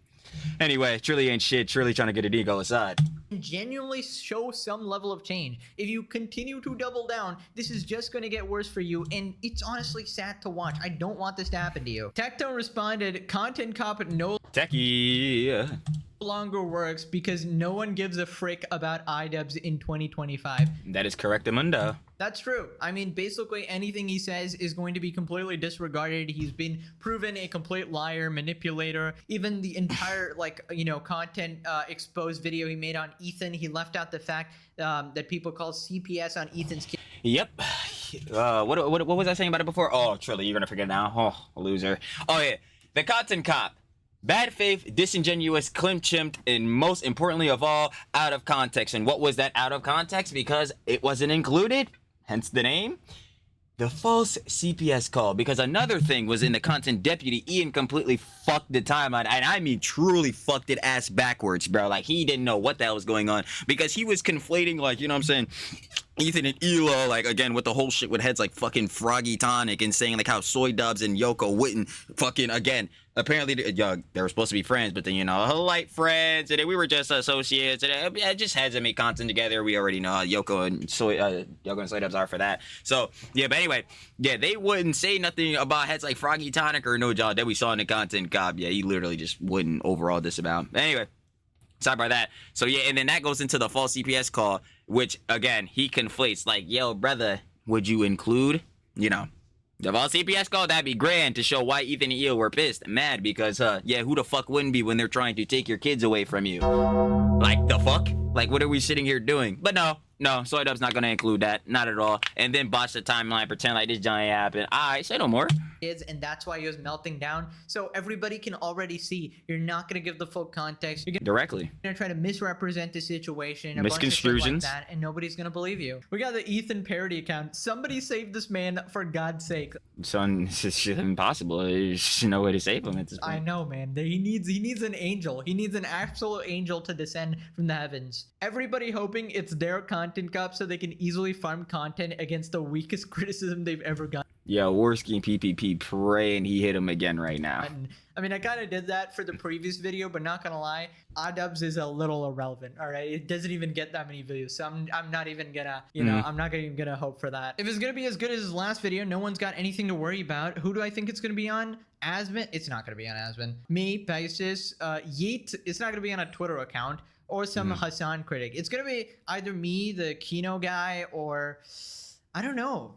Anyway, Trilly ain't shit. Trilly trying to get an ego aside. genuinely show some level of change. If you continue to double down, this is just going to get worse for you, and it's honestly sad to watch. I don't want this to happen to you. Tecto responded, content cop no Techie. longer works because no one gives a frick about Idubbbz in 2025. That is correct, Amundo. That's true. I mean, basically anything he says is going to be completely disregarded. He's been proven a complete liar, manipulator. Even the entire, content exposed video he made on Ethan, he left out the fact that people call CPS on Ethan's kid. Yep. What was I saying about it before? Oh, Trilly, you're gonna forget now. Oh, loser. Oh, yeah. The content cop. Bad faith, disingenuous, clim-chimped, and most importantly of all, out of context. And what was that out of context? Because it wasn't included, hence the name. The false CPS call. Because another thing was in the content deputy, Ian completely fucked the timeline. And I mean truly fucked it ass backwards, bro. Like, he didn't know what the hell was going on. Because he was conflating, like, you know what I'm saying, Ethan and Elo, like, again, with the whole shit with heads like fucking Froggy Tonic, and saying like how Idubbbz and Yoko wouldn't fucking, again, apparently they were supposed to be friends, but then, light friends, and then we were just associates, and it just had to make content together. We already know how Yoko and Idubbbz are for that. So yeah, but anyway, yeah, they wouldn't say nothing about heads like Froggy Tonic or no job that we saw in the content cop. Yeah, he literally just wouldn't overall disavow. Anyway, sorry about that. So yeah, and then that goes into the false CPS call, which again he conflates, like, yo brother, would you include, the false CPS call? That'd be grand to show why Ethan and Eo were pissed, mad, because who the fuck wouldn't be when they're trying to take your kids away from you? Like, the fuck? Like, what are we sitting here doing? But no, Idubbbz not gonna include that, not at all. And then botch the timeline, pretend like this giant happened. Alright, say no more. And that's why he was melting down. So everybody can already see you're not going to give the full context. You're Directly. going to try to misrepresent the situation. Misconstrusions. Like that, and nobody's going to believe you. We got the Ethan parody account. Somebody save this man, for God's sake. Son, it's just impossible. There's no way to save him at this point. I know, man. He needs an angel. He needs an absolute angel to descend from the heavens. Everybody hoping it's their content cop so they can easily farm content against the weakest criticism they've ever gotten. Yeah, Warski PPP praying he hit him again right now. I mean, I kind of did that for the previous video, but not gonna lie, Idubbbz is a little irrelevant. All right, it doesn't even get that many views, so I'm not even gonna, I'm not even gonna hope for that. If it's gonna be as good as his last video, no one's got anything to worry about. Who do I think it's gonna be on? Asmon? It's not gonna be on Asmon. Me, Pegasus, Yeet. It's not gonna be on a Twitter account or some Hasan critic. It's gonna be either me, the Kino guy, or I don't know.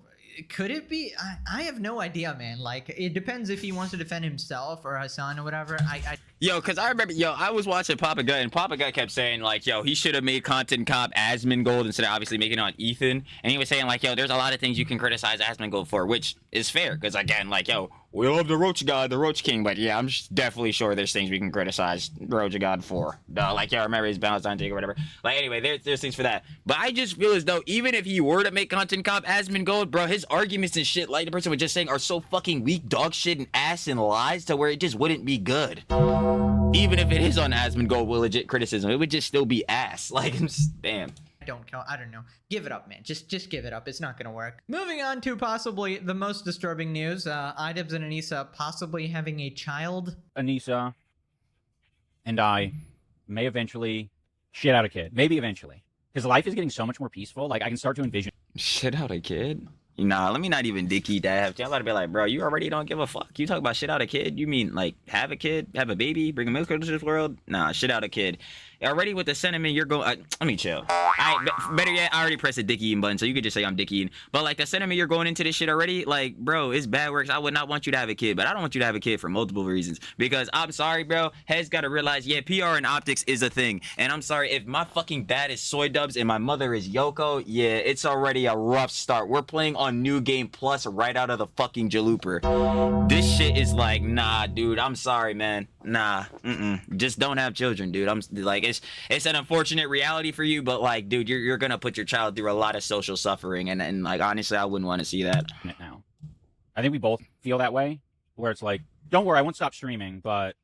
Could it be? I have no idea, man. Like, it depends if he wants to defend himself or Hasan or whatever. Because I remember, I was watching Papa Gut, and Papa Gut kept saying, like, he should have made content cop Asmongold instead of obviously making it on Ethan. And he was saying, like, there's a lot of things you can criticize Asmongold for, which is fair. Because, again, like, we love the Roach God, the Roach King, but yeah, I'm definitely sure there's things we can criticize Roach God for. Like, remember his Valentine take or whatever. Like, anyway, there's things for that. But I just feel as though even if he were to make content cop Asmongold, bro, his arguments and shit, like the person was just saying, are so fucking weak, dog shit, and ass and lies to where it just wouldn't be good. Even if it is on Asmongold with legit criticism, it would just still be ass. Like, damn. I don't know. Give it up, man. Just give it up. It's not gonna work. Moving on to possibly the most disturbing news. Idubbbz and Anissa possibly having a child. Anissa and I may eventually shit out a kid. Maybe eventually. Because life is getting so much more peaceful. Like, I can start to envision. Shit out a kid? Nah, let me not even dick eat that. I'm about to be like, bro, you already don't give a fuck. You talk about shit out a kid. You mean like have a kid, have a baby, bring a milk into this world? Nah, shit out a kid. Already with the sentiment, you're going. Let me chill. Better yet, I already pressed the dick eating button, so you could just say I'm dick eating. But like the sentiment, you're going into this shit already. Like, bro, it's bad works. I would not want you to have a kid, but I don't want you to have a kid for multiple reasons. Because I'm sorry, bro. Heads gotta realize, yeah, PR and optics is a thing. And I'm sorry if my fucking dad is Soy Dubs and my mother is Yoko. Yeah, it's already a rough start. We're playing on New Game Plus right out of the fucking jalooper. This shit is like, nah, dude. I'm sorry, man. Nah, just don't have children, dude. I'm like, it's an unfortunate reality for you, but like, dude, you're gonna put your child through a lot of social suffering, and like, honestly, I wouldn't want to see that. Now, I think we both feel that way, where it's like, don't worry, I won't stop streaming, but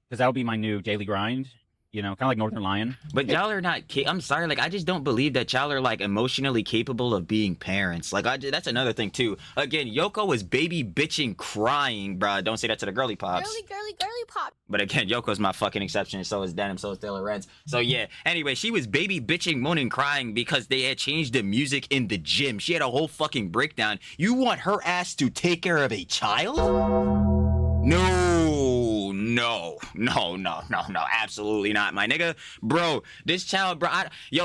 because that'll be my new daily grind. You know, kind of like Northern Lion. But y'all are not. I'm sorry. Like, I just don't believe that y'all are like emotionally capable of being parents. Like, that's another thing too. Again, Yoko was baby bitching, crying, bruh. Don't say that to the girly pops. Girly pop. But again, Yoko's my fucking exception. So is Denim. So is Taylor Reds. So yeah. Anyway, she was baby bitching, moaning, crying because they had changed the music in the gym. She had a whole fucking breakdown. You want her ass to take care of a child? No, absolutely not, my nigga. Bro, this child, bro,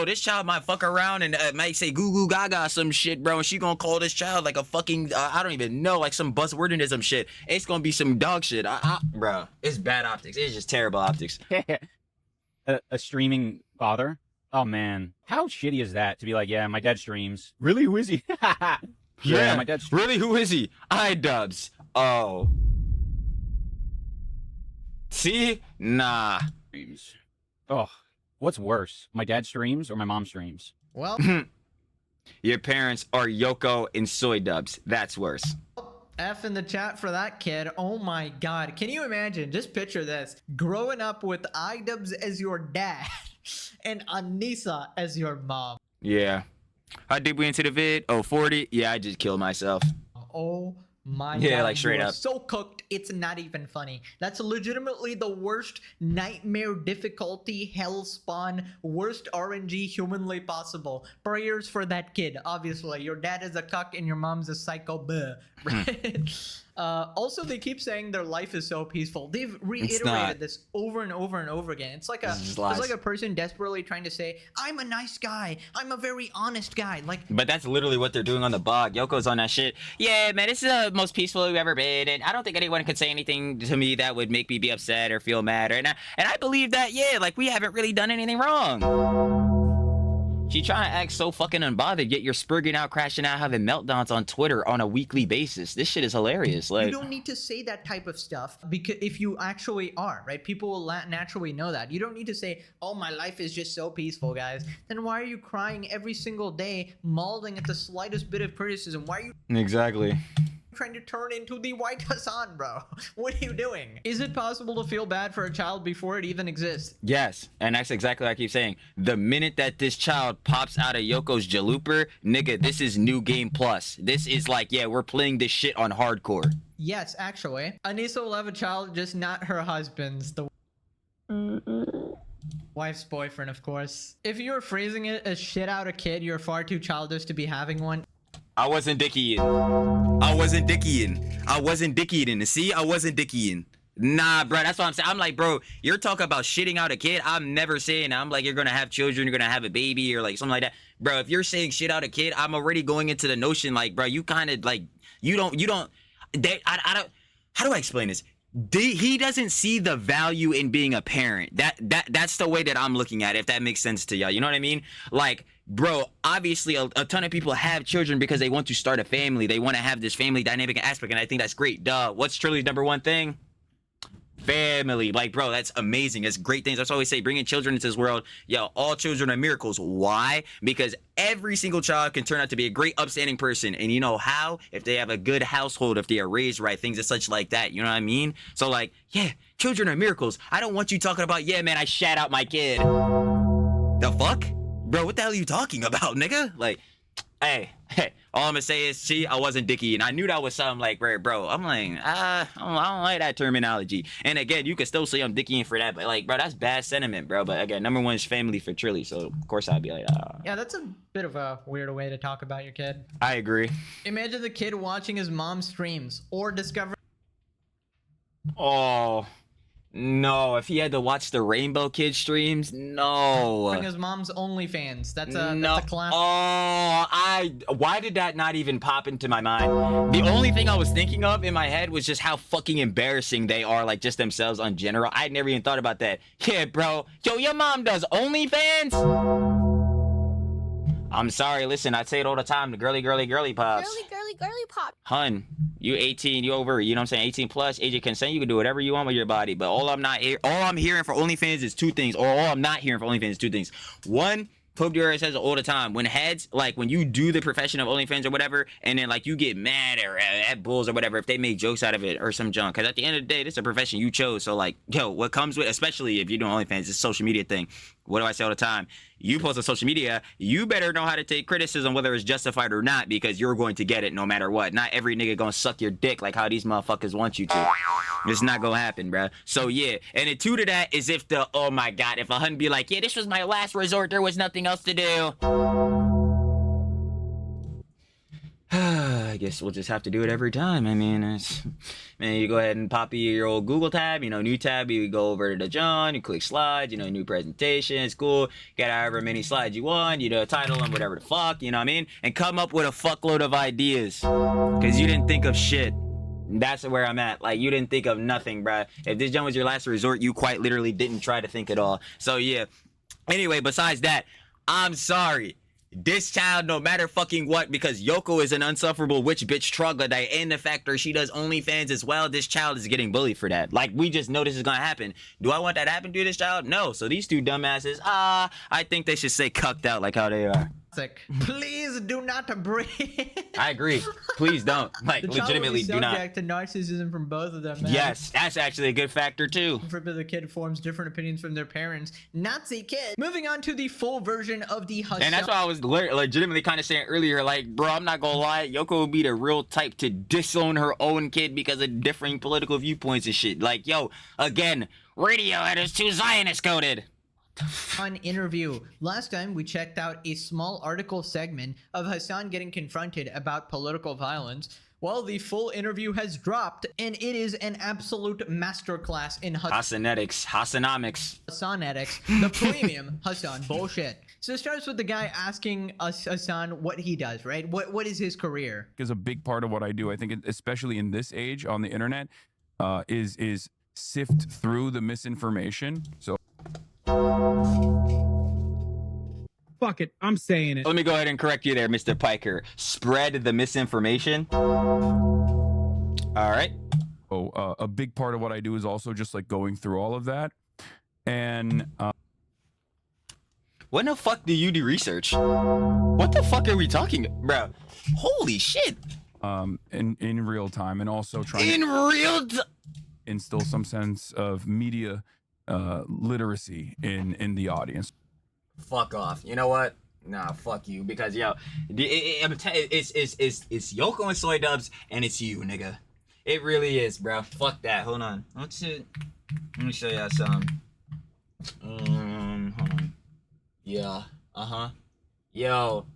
this child might fuck around and might say goo goo gaga some shit, bro, and she gonna call this child like a fucking, I don't even know, like some buzzwordism shit. It's gonna be some dog shit. Bro, it's bad optics. It's just terrible optics. A streaming father? Oh, man. How shitty is that to be like, yeah, my dad streams. Really? Who is he? Yeah, my dad streams. Really? Who is he? Idubbbz. Oh. See? Nah. Streams. Oh, what's worse? My dad streams or my mom streams? Well, your parents are Yoko and Soy Dubs. That's worse. F in the chat for that kid. Oh my god. Can you imagine? Just picture this. Growing up with Idubbbz as your dad and Anissa as your mom. Yeah. How deep we into the vid? Oh, 40? Yeah, I just killed myself. Oh my yeah, god. like straight you are up. So cooked, it's not even funny. That's legitimately the worst nightmare difficulty, hell spawn, worst RNG humanly possible. Prayers for that kid. Obviously, your dad is a cuck and your mom's a psycho. Bleh, right? Also, they keep saying their life is so peaceful. They've reiterated this over and over and over again. It's like it's like a person desperately trying to say, "I'm a nice guy. I'm a very honest guy." Like, but that's literally what they're doing on the bog. Yoko's on that shit. Yeah, man, this is the most peaceful we've ever been, and I don't think anyone could say anything to me that would make me be upset or feel mad. And I believe that, yeah, like we haven't really done anything wrong. She trying to act so fucking unbothered, yet you're spurging out, crashing out, having meltdowns on Twitter on a weekly basis. This shit is hilarious. Like, you don't need to say that type of stuff because if you actually are, right, people will naturally know that. You don't need to say, "Oh, my life is just so peaceful, guys." Then why are you crying every single day, mauling at the slightest bit of criticism? Why are you exactly trying to turn into the white Hasan, bro? What are you doing? Is it possible to feel bad for a child before it even exists? Yes, and that's exactly what I keep saying. The minute that this child pops out of Yoko's jalooper, nigga, this is New Game Plus. This is like, yeah, we're playing this shit on hardcore. Yes, actually. Anissa will have a child, just not her husband's. The wife's boyfriend, of course. If you're phrasing it as shit out a kid, you're far too childish to be having one. I wasn't dickieing. See, I wasn't dickieing. Nah, bro, that's what I'm saying. I'm like, bro, you're talking about shitting out a kid. I'm never saying that. I'm like, you're gonna have children, you're gonna have a baby or like something like that. Bro, if you're saying shit out a kid, I'm already going into the notion like, bro, you kind of like, I don't, how do I explain this? He doesn't see the value in being a parent. That's the way that I'm looking at it, if that makes sense to y'all. You know what I mean? Like, bro, obviously a ton of people have children because they want to start a family. They want to have this family dynamic aspect, and I think that's great. Duh. What's Trilly's number one thing? Family. Like, bro, that's amazing. That's great things. That's why we say bringing children into this world. Yo, all children are miracles. Why? Because every single child can turn out to be a great upstanding person. And you know how? If they have a good household, if they are raised right, things and such like that. You know what I mean? So like, yeah, children are miracles. I don't want you talking about, yeah, man, I shat out my kid. The fuck? Bro, what the hell are you talking about, nigga? Like, Hey, all I'm gonna say is, see, I wasn't dicky, and I knew that was something like, bro. I'm like, I don't like that terminology. And again, you can still say I'm dickying for that, but like, bro, that's bad sentiment, bro. But again, number one is family for Trilly, so of course I'd be like, Yeah, that's a bit of a weird way to talk about your kid. I agree. Imagine the kid watching his mom's streams or discovering Oh. No, if he had to watch the Rainbow Kid streams, no. his mom's OnlyFans. That's a classic. Why did that not even pop into my mind? The only thing I was thinking of in my head was just how fucking embarrassing they are, like just themselves on general. I'd never even thought about that. Yeah, bro. Yo, your mom does OnlyFans? I'm sorry, listen, I say it all the time, the girly pops. Girly pop. Hun, you 18, you over, you know what I'm saying, 18 plus, age of consent, you can do whatever you want with your body, but all I'm hearing for OnlyFans is two things, or all I'm not hearing for OnlyFans is two things. One, Pope Dura says it all the time, when heads, like when you do the profession of OnlyFans or whatever, and then like you get mad or at bulls or whatever if they make jokes out of it or some junk, because at the end of the day, this is a profession you chose, so like, yo, what comes with, especially if you're doing OnlyFans, it's a social media thing. What do I say all the time? You post on social media, you better know how to take criticism, whether it's justified or not, because you're going to get it no matter what. Not every nigga gonna suck your dick like how these motherfuckers want you to. It's not gonna happen, bruh. So yeah, and then two to that is if oh my god, if a hun be like, yeah, this was my last resort, there was nothing else to do. I guess we'll just have to do it every time. I mean, you go ahead and pop your old Google tab, new tab, you go over to the John, you click slides, new presentation, it's cool, get however many slides you want, title them, whatever the fuck, you know what I mean? And come up with a fuckload of ideas, because you didn't think of shit. That's where I'm at. Like, you didn't think of nothing, bruh. If this John was your last resort, you quite literally didn't try to think at all. So yeah. Anyway, besides that, I'm sorry. This child, no matter fucking what, because Yoko is an unsufferable witch bitch troglodyte, and the fact that she does OnlyFans as well, this child is getting bullied for that. Like, we just know this is gonna happen. Do I want that to happen to this child? No. So these two dumbasses, I think they should say cucked out like how they are. Please do not break. I agree. Please don't. Like, legitimately do not. Subject to narcissism from both of them, man. Yes, that's actually a good factor too. For the kid forms different opinions from their parents. Nazi kid. Moving on to the full version of the Hasan. And that's why I was legitimately kind of saying earlier, like, bro, I'm not gonna lie, Yoko would be the real type to disown her own kid because of differing political viewpoints and shit. Like, yo, again, Radiohead is too Zionist coded. On interview. Last time we checked out a small article segment of Hasan getting confronted about political violence. Well, the full interview has dropped, and it is an absolute masterclass in Hasanomics, the premium Hasan bullshit. So it starts with the guy asking us Hasan what he does, right? What is his career? Because a big part of what I do, I think, especially in this age on the internet, is sift through the misinformation. So. Fuck it, I'm saying it. Let me go ahead and correct you there, Mr. Piker. Spread the misinformation. All right. A big part of what I do is also just like going through all of that. And when the fuck do you do research? What the fuck are we talking about, bro? Holy shit. In real time, and also trying to instill some sense of media literacy in the audience. Fuck off. You know what? Nah, fuck you. Because yo, it's Yoko and Soy Dubs, and it's you, nigga. It really is, bro. Fuck that. Hold on. Let me show y'all some. Hold on. Yeah. Yo.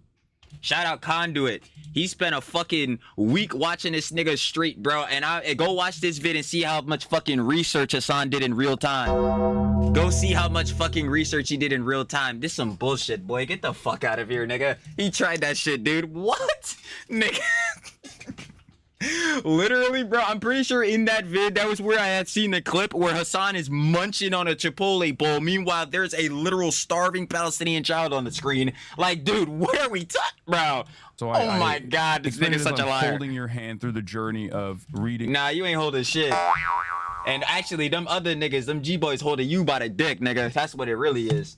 Shout out Conduit. He spent a fucking week watching this nigga straight, bro. And go watch this vid and see how much fucking research Hasan did in real time. Go see how much fucking research he did in real time. This some bullshit, boy. Get the fuck out of here, nigga. He tried that shit, dude. What? Nigga. Literally, bro, I'm pretty sure in that vid, that was where I had seen the clip where Hasan is munching on a Chipotle bowl. Meanwhile, there's a literal starving Palestinian child on the screen. Like, dude, what are we talking, bro? So oh my God, this nigga's such a liar. Holding your hand through the journey of reading. Nah, you ain't holding shit. And actually, them other niggas, them G-boys holding you by the dick, nigga. That's what it really is.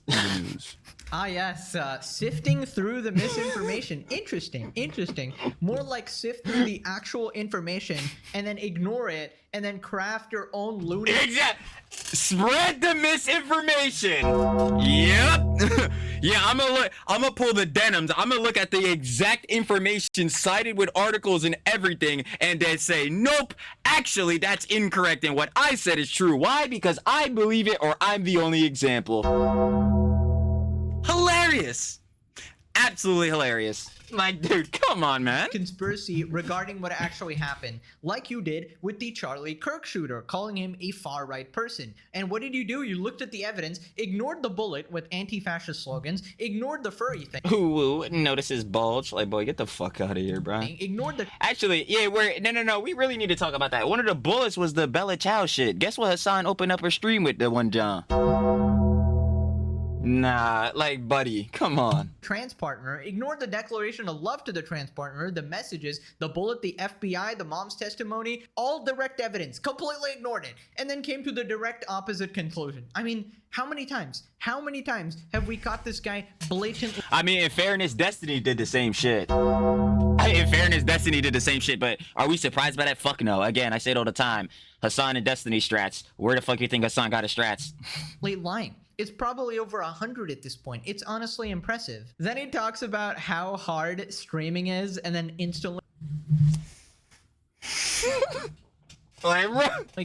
Ah, yes, sifting through the misinformation. Interesting. More like sift through the actual information and then ignore it and then craft your own lunatic. Exactly. Spread the misinformation. Yep. Yeah, I'm gonna pull the denims. I'm gonna look at the exact information cited with articles and everything, and then say, nope, actually, that's incorrect, and what I said is true. Why? Because I believe it, or I'm the only example. Hilarious. Absolutely hilarious. Like, dude, come on, man. Conspiracy regarding what actually happened, like you did with the Charlie Kirk shooter, calling him a far-right person. And what did you do? You looked at the evidence, ignored the bullet with anti-fascist slogans, ignored the furry thing. Ooh, notice his bulge. Like, boy, get the fuck out of here, bro. Ignored the... Actually, yeah, no. We really need to talk about that. One of the bullets was the Bella Ciao shit. Guess what Hasan opened up her stream with the one John? Nah, like, buddy, come on. trans partner, ignored the declaration of love to the trans partner, the messages, the bullet, the FBI, the mom's testimony, all direct evidence, completely ignored it, and then came to the direct opposite conclusion. I mean, how many times have we caught this guy blatantly? I mean, in fairness, Destiny did the same shit. But are we surprised by that? Fuck no. Again, I say it all the time. Hasan and Destiny strats. Where the fuck you think Hasan got his strats? Lying. It's probably over 100 at this point. It's honestly impressive. Then he talks about how hard streaming is, and then instantly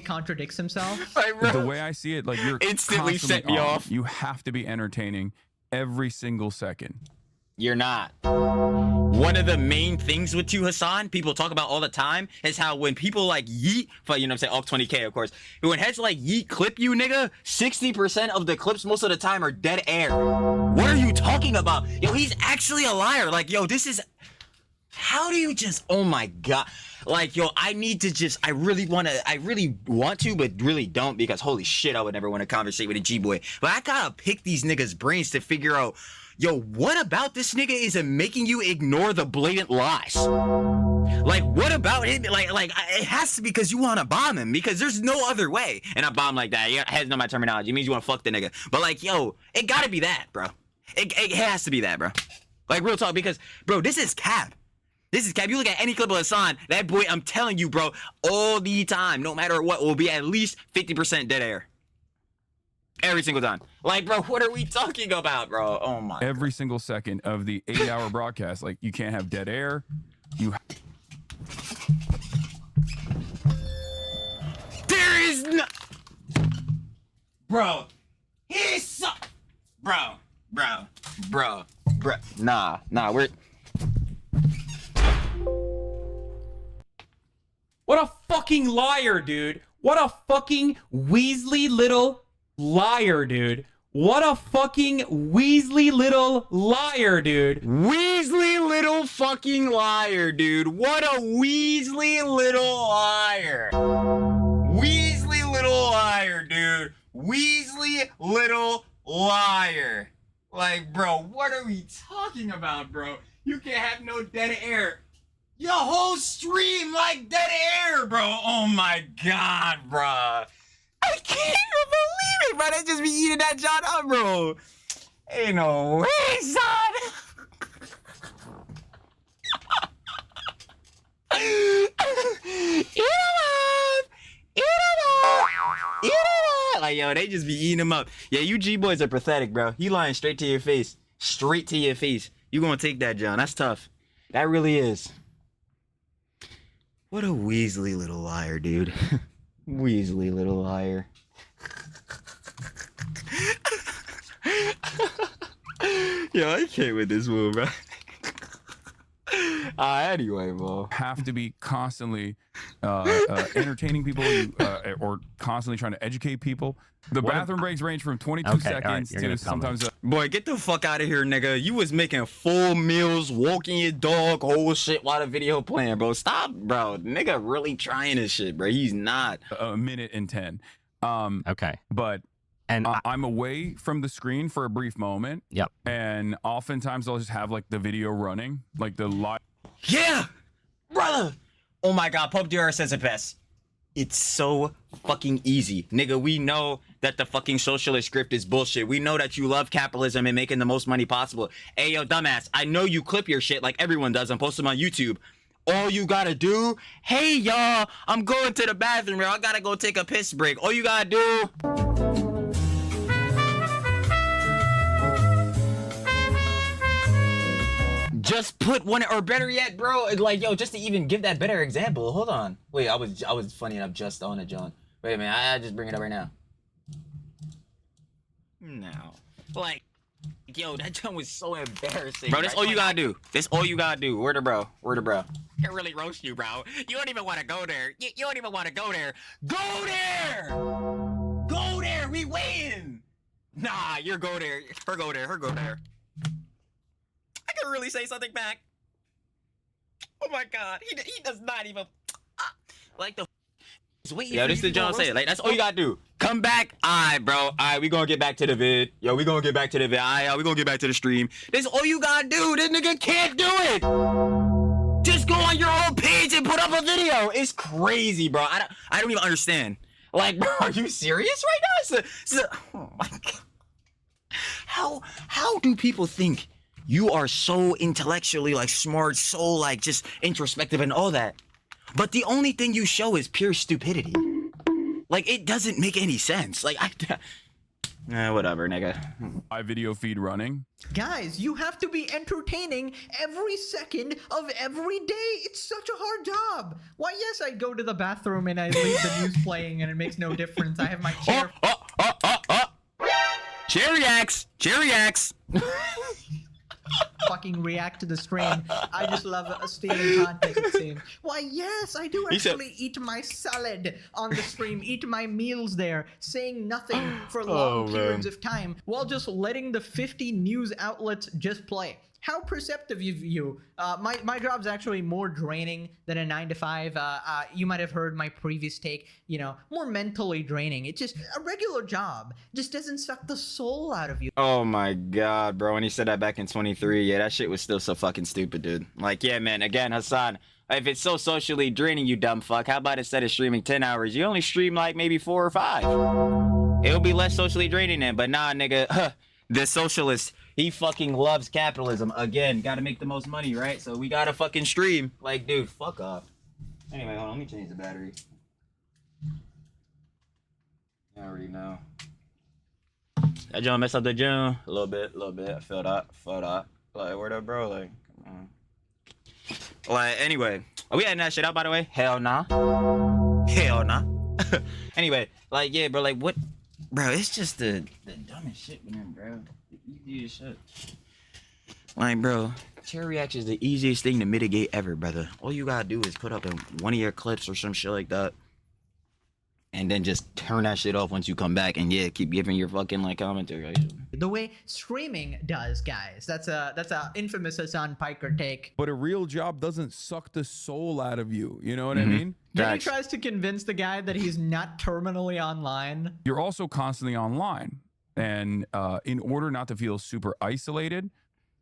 contradicts himself. The way I see it, like, you're instantly set me off. You have to be entertaining every single second. You're not. One of the main things with you, Hasan, people talk about all the time, is how when people like yeet, you know what I'm saying, off 20K, of course, but when heads like yeet clip you, nigga, 60% of the clips most of the time are dead air. What are you talking about? Yo, he's actually a liar. Like, yo, this is... How do you just... Oh my God. Like, yo, I really want to, but really don't, because holy shit, I would never want to conversate with a G-boy. But I gotta pick these niggas' brains to figure out, yo, what about this nigga is making you ignore the blatant lies? Like, what about him? Like, it has to be because you want to bomb him, because there's no other way. And I bomb like that. It has no my terminology. It means you want to fuck the nigga. But like, yo, it gotta be that, bro. It has to be that, bro. Like, real talk, because, bro, this is cap. This is cap. You look at any clip of Hasan, that boy, I'm telling you, bro, all the time, no matter what, will be at least 50% dead air. Every single time. Like, bro, what are we talking about, bro? Oh my. Every single second of the 8-hour broadcast, like, you can't have dead air. There is no... Bro. He's so... Bro. Nah, we're... What a fucking liar, dude. What a fucking Weasley little liar, dude. What a fucking Weasley little liar, dude. Weasley little fucking liar, dude. What a Weasley little liar. Weasley little liar, dude. Weasley little liar. Like, bro, what are we talking about, bro? You can't have no dead air. Your whole stream like dead air, bro. Oh my God, bro. I can't even believe it, bro. They just be eating that John up, bro. Ain't no way, son. Eat him up. Like, yo, they just be eating him up. Yeah, you G-boys are pathetic, bro. You lying straight to your face. Straight to your face. You gonna take that, John. That's tough. That really is. What a Weasley little liar, dude. Weasley little liar. Yo, I can't with this one, bro. Anyway, bro. Have to be constantly entertaining people or constantly trying to educate people. The bathroom breaks range from 22 seconds to sometimes... Boy, get the fuck out of here, nigga. You was making full meals, walking your dog, whole shit while the video playing, bro. Stop, bro. Nigga really trying this shit, bro. He's not. A minute and 10. But... And I'm away from the screen for a brief moment. Yep. And oftentimes I'll just have like the video running, like the live. Yeah, brother. Oh my God, PUBG says it best. It's so fucking easy, nigga. We know that the fucking socialist script is bullshit. We know that you love capitalism and making the most money possible. Hey, yo, dumbass. I know you clip your shit like everyone does and post them on YouTube. All you gotta do, hey, y'all, I'm going to the bathroom, bro. I gotta go take a piss break. All you gotta do. just put one, or better yet, bro, like, yo, just to even give that better example. Hold on. Wait, I was funny enough just on it, John. Wait a minute, I just bring it up right now. No. Like, yo, that John was so embarrassing. Bro, that's all you gotta do. That's all you gotta do. Word to bro. Word to bro. I can really roast you, bro. You don't even want to go there. You don't even want to go there. Go there! Go there! We win! Nah, you're go there. Her go there. Her go there. I can really say something back. Oh my god. He does not even... like the... Yo, this is the John saying. Like, that's all you gotta do. Come back. Alright, bro. Alright, we gonna get back to the vid. Yo, we gonna get back to the vid. Alright, we gonna get back to the stream. This is all you gotta do. This nigga can't do it. Just go on your own page and put up a video. It's crazy, bro. I don't even understand. Like, bro, are you serious right now? Oh my god. How do people think you are so intellectually, like, smart, so, like, just introspective and all that, but the only thing you show is pure stupidity? Like, it doesn't make any sense. Like, whatever, nigga. My video feed running. Guys, you have to be entertaining every second of every day. It's such a hard job. Why, yes, I go to the bathroom and I leave the news playing and it makes no difference. I have my chair. Cherry axe! Cherry axe! Fucking react to the stream. I just love stealing content, it seems. Why, yes, I do actually eat my salad on the stream, eat my meals there, saying nothing for long periods of time, while just letting the 50 news outlets just play. How perceptive of you. My job's actually more draining than a 9-to-5. You might have heard my previous take, you know, more mentally draining. It's just a regular job. Just doesn't suck the soul out of you. Oh my god, bro. When he said that back in 23, yeah, that shit was still so fucking stupid, dude. Like, yeah, man, again, Hasan, if it's so socially draining, you dumb fuck, how about instead of streaming 10 hours, you only stream like maybe 4 or 5? It'll be less socially draining then, but nah, nigga, the socialist, he fucking loves capitalism. Again, gotta make the most money, right? So we gotta fucking stream. Like, dude, fuck off. Anyway, hold on, let me change the battery. I already know. That John messed up the gym a little bit. I feel that. Like, where up, bro? Like, come on. Like, anyway, are we adding that shit out, by the way? Hell nah. Hell nah. Anyway, like, yeah, bro, like, what? Bro, it's just the dumbest shit with him, bro. The easiest shit. Like, bro, chair reaction is the easiest thing to mitigate ever, brother. All you gotta do is put up in one of your clips or some shit like that, and then just turn that shit off once you come back, and yeah, keep giving your fucking like commentary. The way streaming does, guys. That's a infamous Hasan Piker take. But a real job doesn't suck the soul out of you. You know what I mean? Then he tries to convince the guy that he's not terminally online. You're also constantly online. And in order not to feel super isolated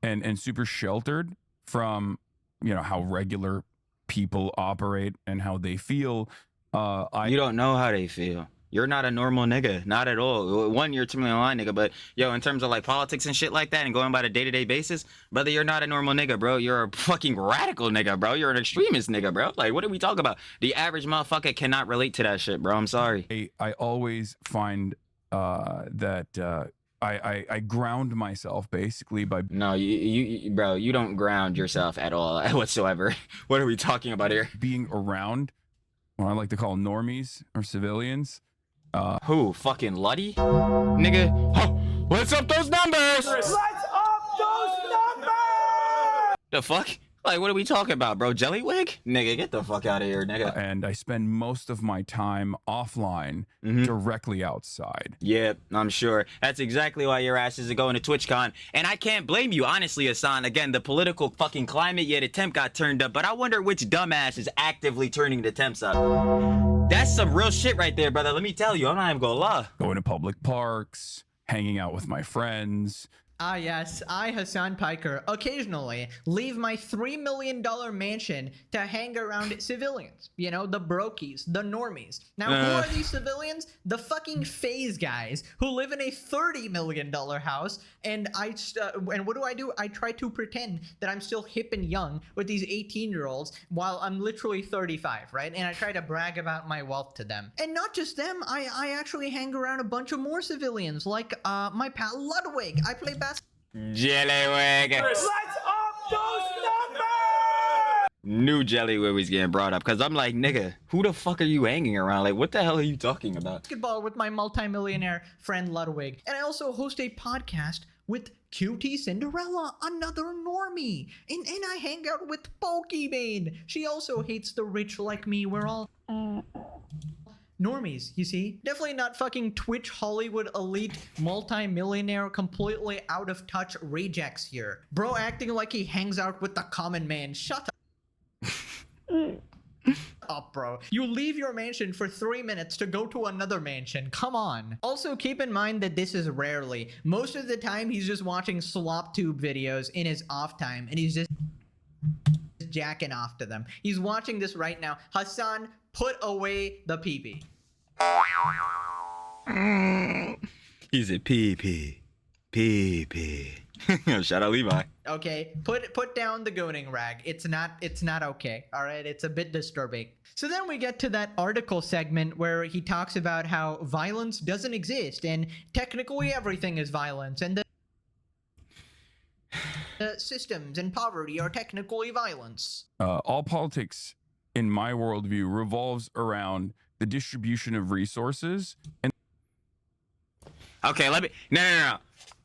and super sheltered from, you know, how regular people operate and how they feel, you don't know how they feel. You're not a normal nigga, not at all. One, you're a terminally online nigga, but yo, in terms of like politics and shit like that and going by the day-to-day basis, brother, you're not a normal nigga, bro. You're a fucking radical nigga, bro. You're an extremist nigga, bro. Like, what are we talking about? The average motherfucker cannot relate to that shit, bro. I'm sorry. I always find that I ground myself basically by... No, you bro, you don't ground yourself at all whatsoever. What are we talking about here? Being around what I like to call normies or civilians. Who? Fucking Luddy? Nigga, oh, let's up those numbers! Let's up those numbers! The fuck? Like, what are we talking about, bro? Jellywig? Nigga, get the fuck out of here, nigga. And I spend most of my time offline, directly outside. Yep, I'm sure. That's exactly why your asses are going to TwitchCon. And I can't blame you, honestly, Hasan. Again, the political fucking climate, yeah, the temp got turned up, but I wonder which dumbass is actively turning the temps up. That's some real shit right there, brother. Let me tell you, I'm not even gonna lie. Going to public parks, hanging out with my friends. Ah, yes, I, Hasan Piker, occasionally leave my $3 million mansion to hang around civilians. You know, the brokies, the normies. Now, who are these civilians? The fucking phase guys who live in a $30 million house. And and what do? I try to pretend that I'm still hip and young with these 18-year-olds while I'm literally 35, right? And I try to brag about my wealth to them. And not just them, I actually hang around a bunch of more civilians, like my pal Ludwig. I play basketball. Jellywig. Let's up those numbers! knew Jellywood was getting brought up because I'm like, nigga, who the fuck are you hanging around? Like, what the hell are you talking about? Basketball with my multimillionaire friend Ludwig. And I also host a podcast with Cutie Cinderella, another normie. And I hang out with Pokimane. She also hates the rich like me. We're all normies, you see? Definitely not fucking Twitch Hollywood elite multi-millionaire completely out of touch rejects here. Bro acting like he hangs out with the common man. Shut up, bro. You leave your mansion for 3 minutes to go to another mansion. Come on. Also, keep in mind that this is rarely. Most of the time, he's just watching slop tube videos in his off time, and he's just jacking off to them. He's watching this right now. Hasan, put away the pee-pee. He's a pee-pee. Pee-pee. Shout out Levi. Okay, put down the gooning rag. It's not okay. All right, it's a bit disturbing. So then we get to that article segment where he talks about how violence doesn't exist and technically everything is violence, and the systems and poverty are technically violence. All politics, in my worldview, revolves around the distribution of resources. And Okay, no.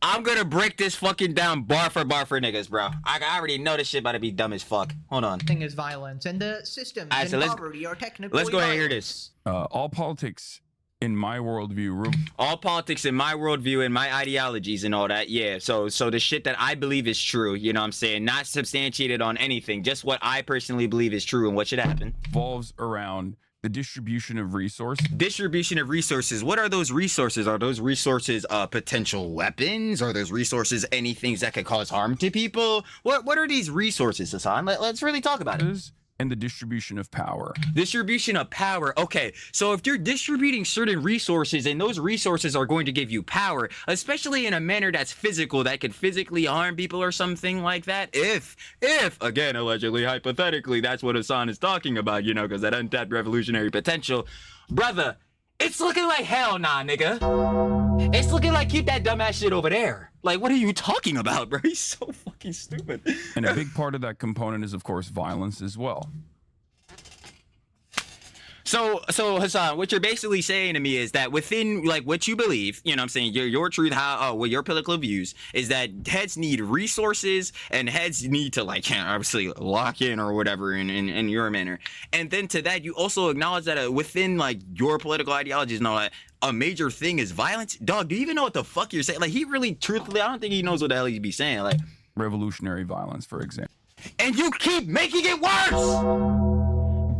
I'm gonna break this fucking down bar for niggas, bro. I already know this shit about to be dumb as fuck. Hold on. Thing is violence, and the systems Alright, so and poverty are technically let's go ahead and hear violence. this. all politics, in my worldview, All politics in my worldview and my ideologies and all that, yeah. So the shit that I believe is true, you know what I'm saying? Not substantiated on anything, just what I personally believe is true and what should happen. revolves around the distribution of resources. Distribution of resources. What are those resources? Are those resources potential weapons? Are those resources any things that could cause harm to people? What are these resources, Hasan? Let's really talk about it. And the distribution of power. Distribution of power. Okay, so if you're distributing certain resources and those resources are going to give you power, especially in a manner that's physical, that could physically harm people or something like that, if again, allegedly, hypothetically, that's what Hasan is talking about, you know, because that untapped revolutionary potential, brother, it's looking like hell nah, nigga. It's looking like keep that dumbass shit over there. Like, what are you talking about, bro? He's so fucking stupid. And a big part of that component is, of course, violence as well. So Hasan, what you're basically saying to me is that within like what you believe, you know what I'm saying, your truth, what your political views is that heads need resources and heads need to like obviously lock in or whatever in your manner. And then to that, you also acknowledge that within like your political ideologies and all that, a major thing is violence. Dog, do you even know what the fuck you're saying? Like he really truthfully, I don't think he knows what the hell he'd be saying. Like Revolutionary violence, for example. And you keep making it worse.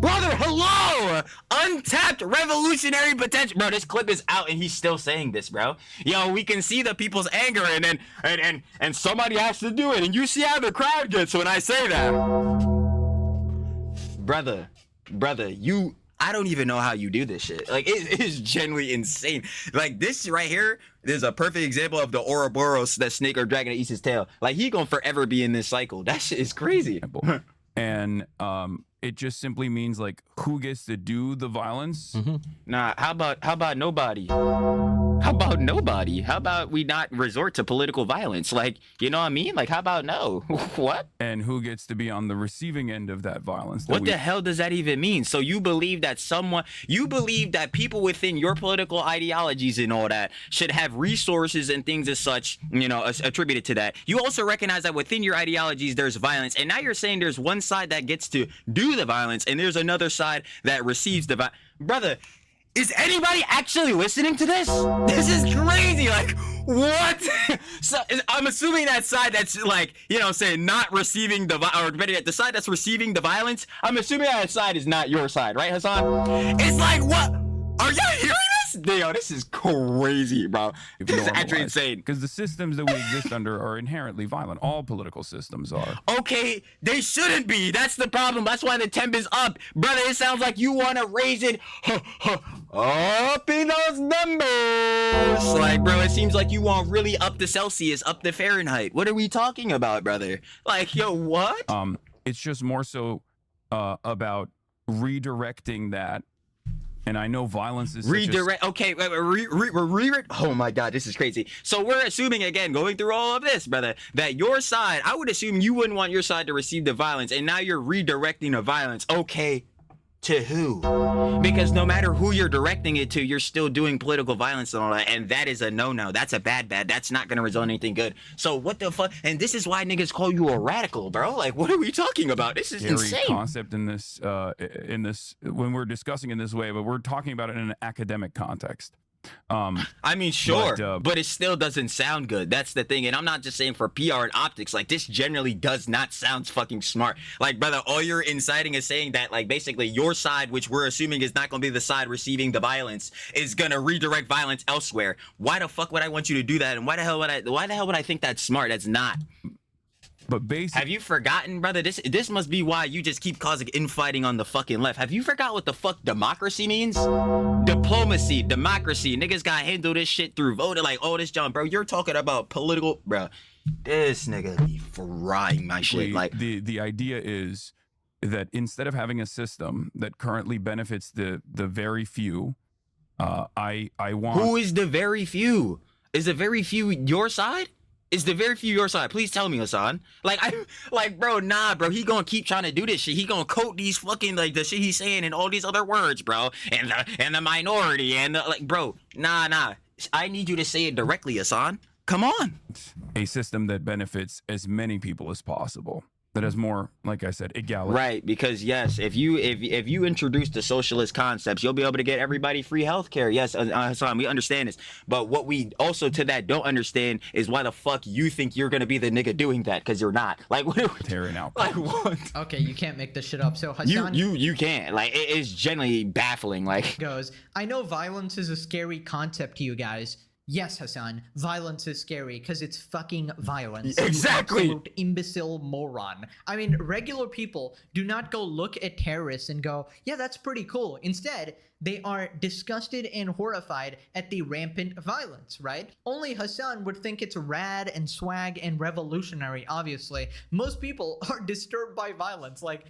Brother, hello! Untapped revolutionary potential. Bro, this clip is out and he's still saying this, bro. Yo, we can see the people's anger and somebody has to do it. And you see how the crowd gets when I say that. Brother, I don't even know how you do this shit. Like, it is genuinely insane. Like, this right here, there's a perfect example of the Ouroboros, that snake or dragon that eats his tail. Like, he gonna forever be in this cycle. That shit is crazy. And it just simply means like who gets to do the violence. Nah, how about nobody? How about nobody? How about we not resort to political violence? Like, you know what I mean? Like, how about no? What? And who gets to be on the receiving end of that violence? What the hell does that even mean? So you believe that people within your political ideologies and all that should have resources and things as such, you know, attributed to that. You also recognize that within your ideologies, there's violence. And now you're saying there's one side that gets to do the violence and there's another side that receives the violence. Brother, is anybody actually listening to this? This is crazy. Like, what? So I'm assuming that side that's like, you know, saying not receiving the the side that's receiving the violence. I'm assuming that side is not your side, right, Hasan? It's like, what? Are y'all hearing this? Yo, this is crazy, bro. This is actually insane. Because the systems that we exist under are inherently violent. All political systems are. Okay, they shouldn't be. That's the problem. That's why the temp is up. Brother, it sounds like you want to raise it up in those numbers. Like, bro, it seems like you want really up the Celsius, up the Fahrenheit. What are we talking about, brother? Like, yo, what? It's just more so about redirecting that and I know violence is such Redirect. Okay, oh my God, this is crazy. So we're assuming again, going through all of this, brother, that your side, I would assume you wouldn't want your side to receive the violence, and now you're redirecting the violence. Okay, to who? Because no matter who you're directing it to, you're still doing political violence and all that, and that is a no-no. That's a bad. That's not gonna result in anything good. So what the fuck? And this is why niggas call you a radical, bro. Like, what are we talking about? This is scary insane. concept in this when we're discussing in this way, but we're talking about it in an academic context. I mean, sure, but, but it still doesn't sound good. That's the thing. And I'm not just saying for PR and optics. Like, this generally does not sound fucking smart. Like, brother, all you're inciting is saying that, like, basically your side, which we're assuming is not going to be the side receiving the violence, is going to redirect violence elsewhere. Why the fuck would I want you to do that? And why the hell would I think that's smart? That's not. But basically, have you forgotten, brother? This must be why you just keep causing infighting on the fucking left. Have you forgot what the fuck democracy means? Diplomacy, democracy. Niggas gotta handle this shit through voting. Like, oh, this John, bro. You're talking about political, bro. This nigga be frying my shit. Like, the idea is that instead of having a system that currently benefits the very few, I want. Who is the very few? Is the very few your side? Is the very few your side? Please tell me, Hasan. Bro, nah, bro. He gonna keep trying to do this shit. He gonna quote these fucking, like, the shit he's saying and all these other words, bro. And the minority and the, like, bro. Nah. I need you to say it directly, Hasan. Come on. A system that benefits as many people as possible. That has more, like I said, equality. Right, because yes, if you introduce the socialist concepts, you'll be able to get everybody free healthcare. Yes, Hasan, we understand this. But what we also to that don't understand is why the fuck you think you're gonna be the nigga doing that, because you're not. Like, what? Tearing out. Like, what? Okay, you can't make this shit up. So Hasan, you can't. Like, it is generally baffling. Like, goes, I know violence is a scary concept to you guys. Yes, Hasan, violence is scary because it's fucking violence. Exactly. You absolute imbecile moron. I mean, regular people do not go look at terrorists and go, yeah, that's pretty cool. Instead, they are disgusted and horrified at the rampant violence, right? Only Hasan would think it's rad and swag and revolutionary, obviously. Most people are disturbed by violence. Like,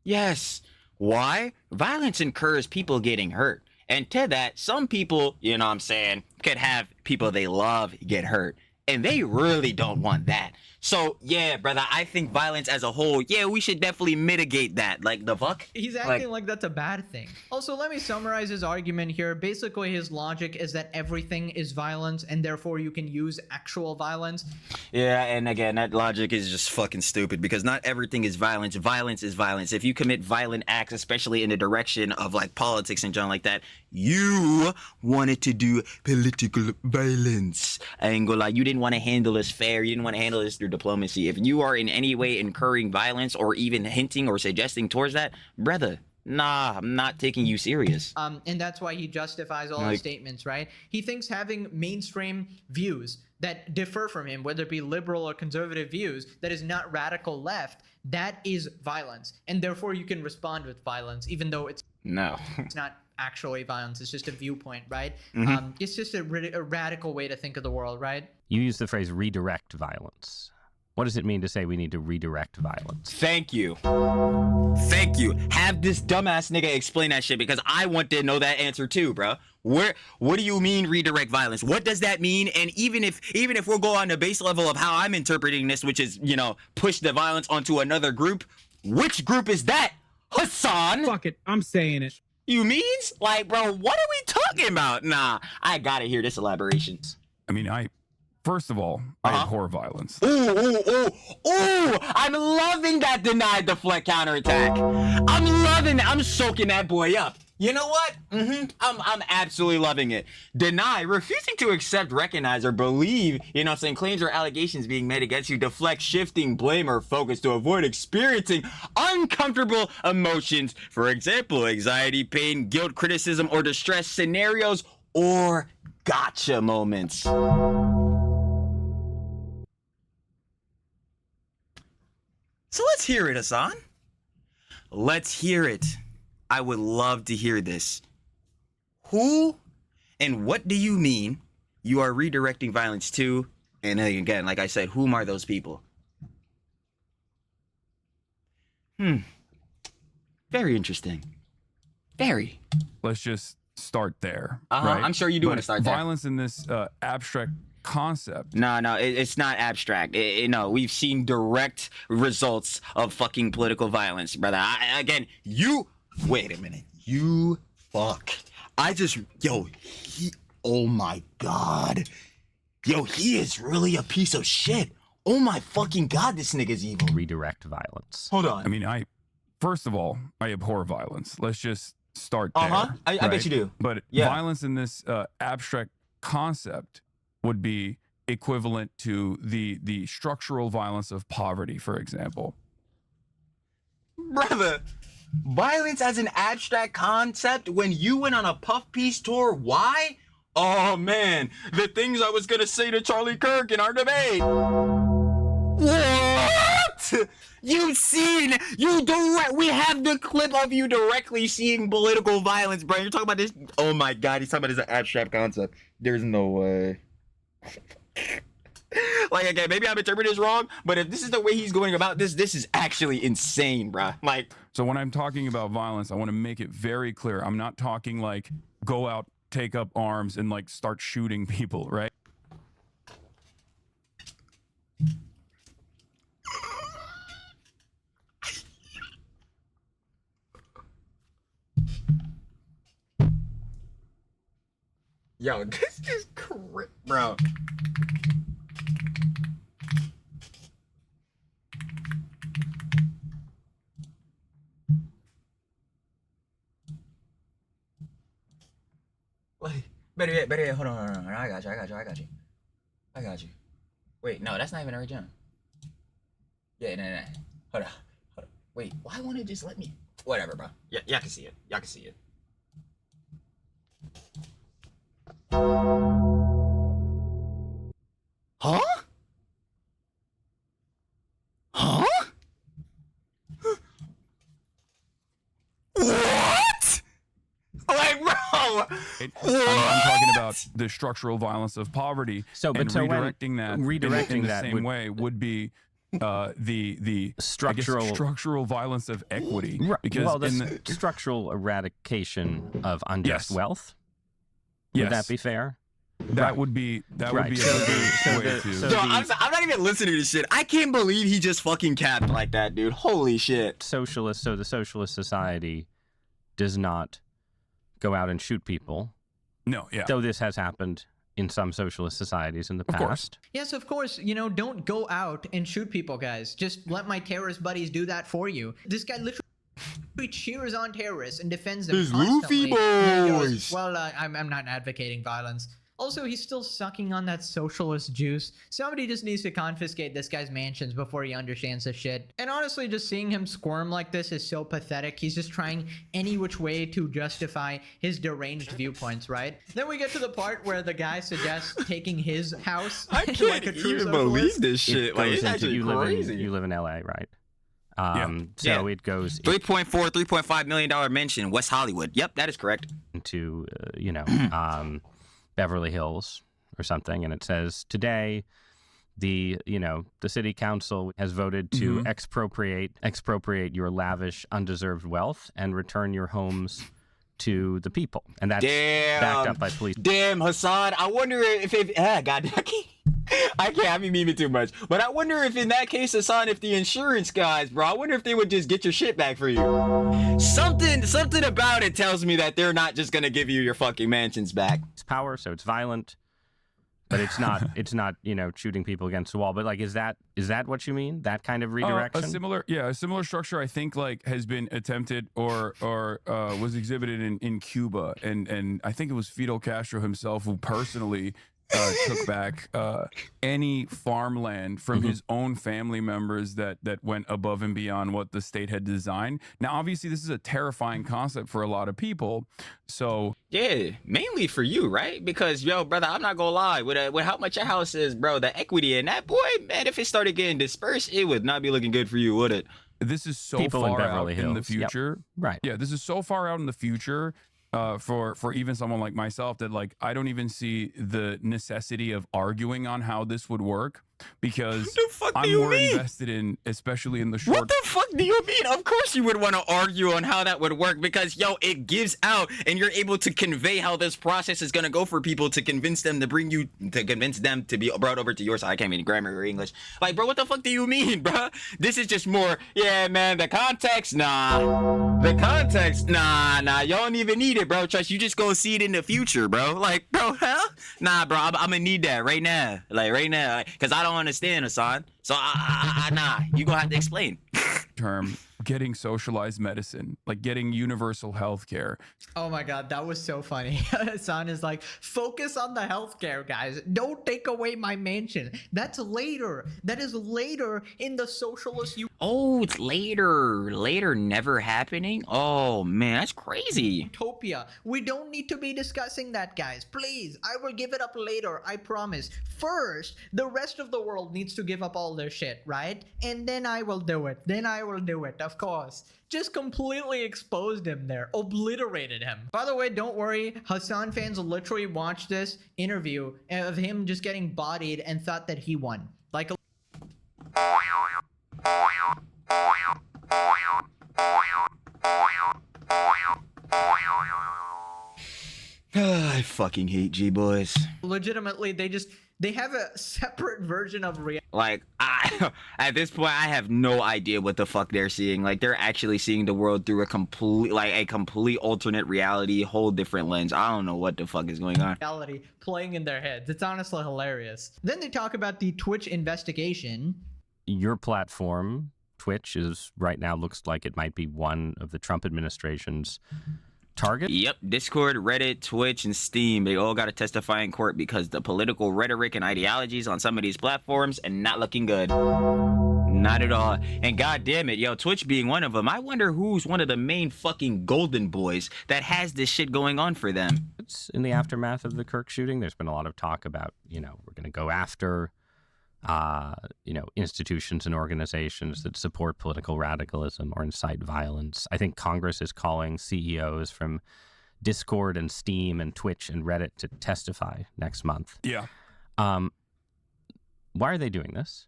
yes. Why? Violence incurs people getting hurt. And to that, some people, you know what I'm saying, could have people they love get hurt. And they really don't want that. So, yeah, brother, I think violence as a whole, yeah, we should definitely mitigate that. Like, the fuck? He's acting like that's a bad thing. Also, let me summarize his argument here. Basically, his logic is that everything is violence, and therefore you can use actual violence. Yeah, and again, that logic is just fucking stupid, because not everything is violence. Violence is violence. If you commit violent acts, especially in the direction of, like, politics and junk like that, you wanted to do political violence. I ain't gonna lie, you didn't want to handle this fair. You didn't want to handle this through diplomacy. If you are in any way incurring violence or even hinting or suggesting towards that, brother, nah, I'm not taking you serious. And that's why he justifies all his statements, right? He thinks having mainstream views that differ from him, whether it be liberal or conservative views, that is not radical left, that is violence. And therefore you can respond with violence, even though it's not actually violence. It's just a viewpoint, right? It's just a radical way to think of the world, right? You use the phrase redirect violence. What does it mean to say we need to redirect violence? Thank you. Have this dumbass nigga explain that shit, because I want to know that answer too, bro. What do you mean redirect violence? What does that mean? And even if we'll go on the base level of how I'm interpreting this, which is, you know, push the violence onto another group, which group is that, Hasan? Fuck it, I'm saying it. You means? Like, bro, what are we talking about? Nah, I gotta hear this elaboration. I mean, first of all, I abhor violence. Ooh, I'm loving that deny, deflect, counterattack. I'm loving that. I'm soaking that boy up. You know what? I'm absolutely loving it. Deny, refusing to accept, recognize, or believe, you know what I'm saying, claims or allegations being made against you. Deflect, shifting, blame, or focus to avoid experiencing uncomfortable emotions. For example, anxiety, pain, guilt, criticism, or distress scenarios, or gotcha moments. So let's hear it, Hasan. Let's hear it. I would love to hear this. Who and what do you mean you are redirecting violence to? And again, like I said, whom are those people? Very interesting. Very. Let's just start there. Uh-huh. Right? I'm sure you do want to start there. Violence in this abstract concept. No, it's not abstract. No, we've seen direct results of fucking political violence, brother. Again, you. Wait a minute. You fuck. Oh my god. Yo, he is really a piece of shit. Oh my fucking god, this nigga's evil. Redirect violence. Hold on. I mean, first of all, I abhor violence. Let's just start there. I bet you do. But Yeah. violence in this abstract concept would be equivalent to the structural violence of poverty, for example. Brother, violence as an abstract concept when you went on a puff piece tour, why? Oh man, the things I was gonna say to Charlie Kirk in our debate. What? We have the clip of you directly seeing political violence, bro. You're talking about this. Oh my god, he's talking about this as an abstract concept. There's no way. Like, again, maybe I'm interpreting this wrong, but if this is the way he's going about this is actually insane, bro. Like, So when I'm talking about violence, I want to make it very clear. I'm not talking like go out, take up arms, and like start shooting people, right? yo, this is correct, bro. Like, better yet, hold on. I got you. Wait, no, that's not even original. Yeah, no. Hold on. Wait, why won't it just let me? Whatever, bro. Yeah, y'all can see it. Huh? What? Like, bro. I'm talking about the structural violence of poverty. And redirecting that in the same way would be the structural violence of equity. Right. Because well, the structural eradication of unjust wealth. Would that be fair? That would be a good way to. I'm not even listening to this shit. I can't believe he just fucking capped like that, dude. Holy shit. So the socialist society does not go out and shoot people. No, yeah. Though this has happened in some socialist societies in the past. Yes, of course. You know, don't go out and shoot people, guys. Just let my terrorist buddies do that for you. This guy literally cheers on terrorists and defends them These constantly. Luffy boys. Well, I'm not advocating violence. Also, he's still sucking on that socialist juice. Somebody just needs to confiscate this guy's mansions before he understands this shit. And honestly, just seeing him squirm like this is so pathetic. He's just trying any which way to justify his deranged viewpoints, right? Then we get to the part where the guy suggests taking his house. I can't like a true even socialist. believe this shit. Like, it's actually crazy. You live in LA, right? So it goes $3.5 million mention, West Hollywood. Yep, that is correct. Into Beverly Hills or something, and it says today the city council has voted to expropriate your lavish undeserved wealth and return your homes to the people, and that's backed up by police. Damn, Hasan, I wonder if God, I can't be memeing too much, but I wonder if in that case, Hasan, if the insurance guys, bro, I wonder if they would just get your shit back for you. Something about it tells me that they're not just gonna give you your fucking mansions back. It's power, so it's violent, but it's not shooting people against the wall. But like, is that what you mean? That kind of redirection? A similar structure, I think, like has been attempted or was exhibited in Cuba, and I think it was Fidel Castro himself who personally took back any farmland from his own family members that went above and beyond what the state had designed. Now, obviously, this is a terrifying concept for a lot of people. So yeah, mainly for you, right? Because yo, brother, I'm not gonna lie, with how much your house is, bro, the equity in that, boy, man, if it started getting dispersed, it would not be looking good for you, would it? This is so People far in out Beverly Hills. in the future, Right? Yeah, this is so far out in the future. For even someone like myself, that like I don't even see the necessity of arguing on how this would work. because the fuck do I'm you more mean? invested in, especially in the short. What the fuck do you mean? Of course you would want to argue on how that would work because, yo, it gives out and you're able to convey how this process is going to go for people to convince them to convince them to be brought over to your side. I can't mean grammar or English. Like, bro, what the fuck do you mean, bro? This is just more, yeah, man, the context, nah. The context, nah, you don't even need it, bro. Trust, you just go see it in the future, bro. Like, bro, hell? Nah, bro, I'm gonna need that right now. Like, right now. Because I don't understand, Hasan. So, nah, you gonna have to explain. Term, getting socialized medicine, like getting universal health care. Oh my god, that was so funny. Hasan is like, focus on the healthcare, guys. Don't take away my mansion. That's later. That is later in the socialist. Oh, it's later. Later never happening? Oh, man, that's crazy. Utopia. We don't need to be discussing that, guys. Please, I will give it up later. I promise. First, the rest of the world needs to give up all their shit, right? And then I will do it. Of course. Just completely exposed him there. Obliterated him. By the way, don't worry. Hasan fans literally watched this interview of him just getting bodied and thought that he won. Like a I fucking hate G-boys. legitimately, they have a separate version of reality. Like, at this point, I have no idea what the fuck they're seeing. Like, they're actually seeing the world through a complete alternate reality, whole different lens. I don't know what the fuck is going on. Reality playing in their heads. It's honestly hilarious. Then they talk about the Twitch investigation. Your platform, Twitch, is right now looks like it might be one of the Trump administration's target. Yep, Discord, Reddit, Twitch, and Steam, they all got to testify in court because the political rhetoric and ideologies on some of these platforms are not looking good. Not at all. And god damn it, yo, Twitch being one of them, I wonder who's one of the main fucking golden boys that has this shit going on for them. It's in the aftermath of the Kirk shooting. There's been a lot of talk about, we're going to go after institutions and organizations that support political radicalism or incite violence. I think Congress is calling CEOs from Discord and Steam and Twitch and Reddit to testify next month. Yeah. Why are they doing this?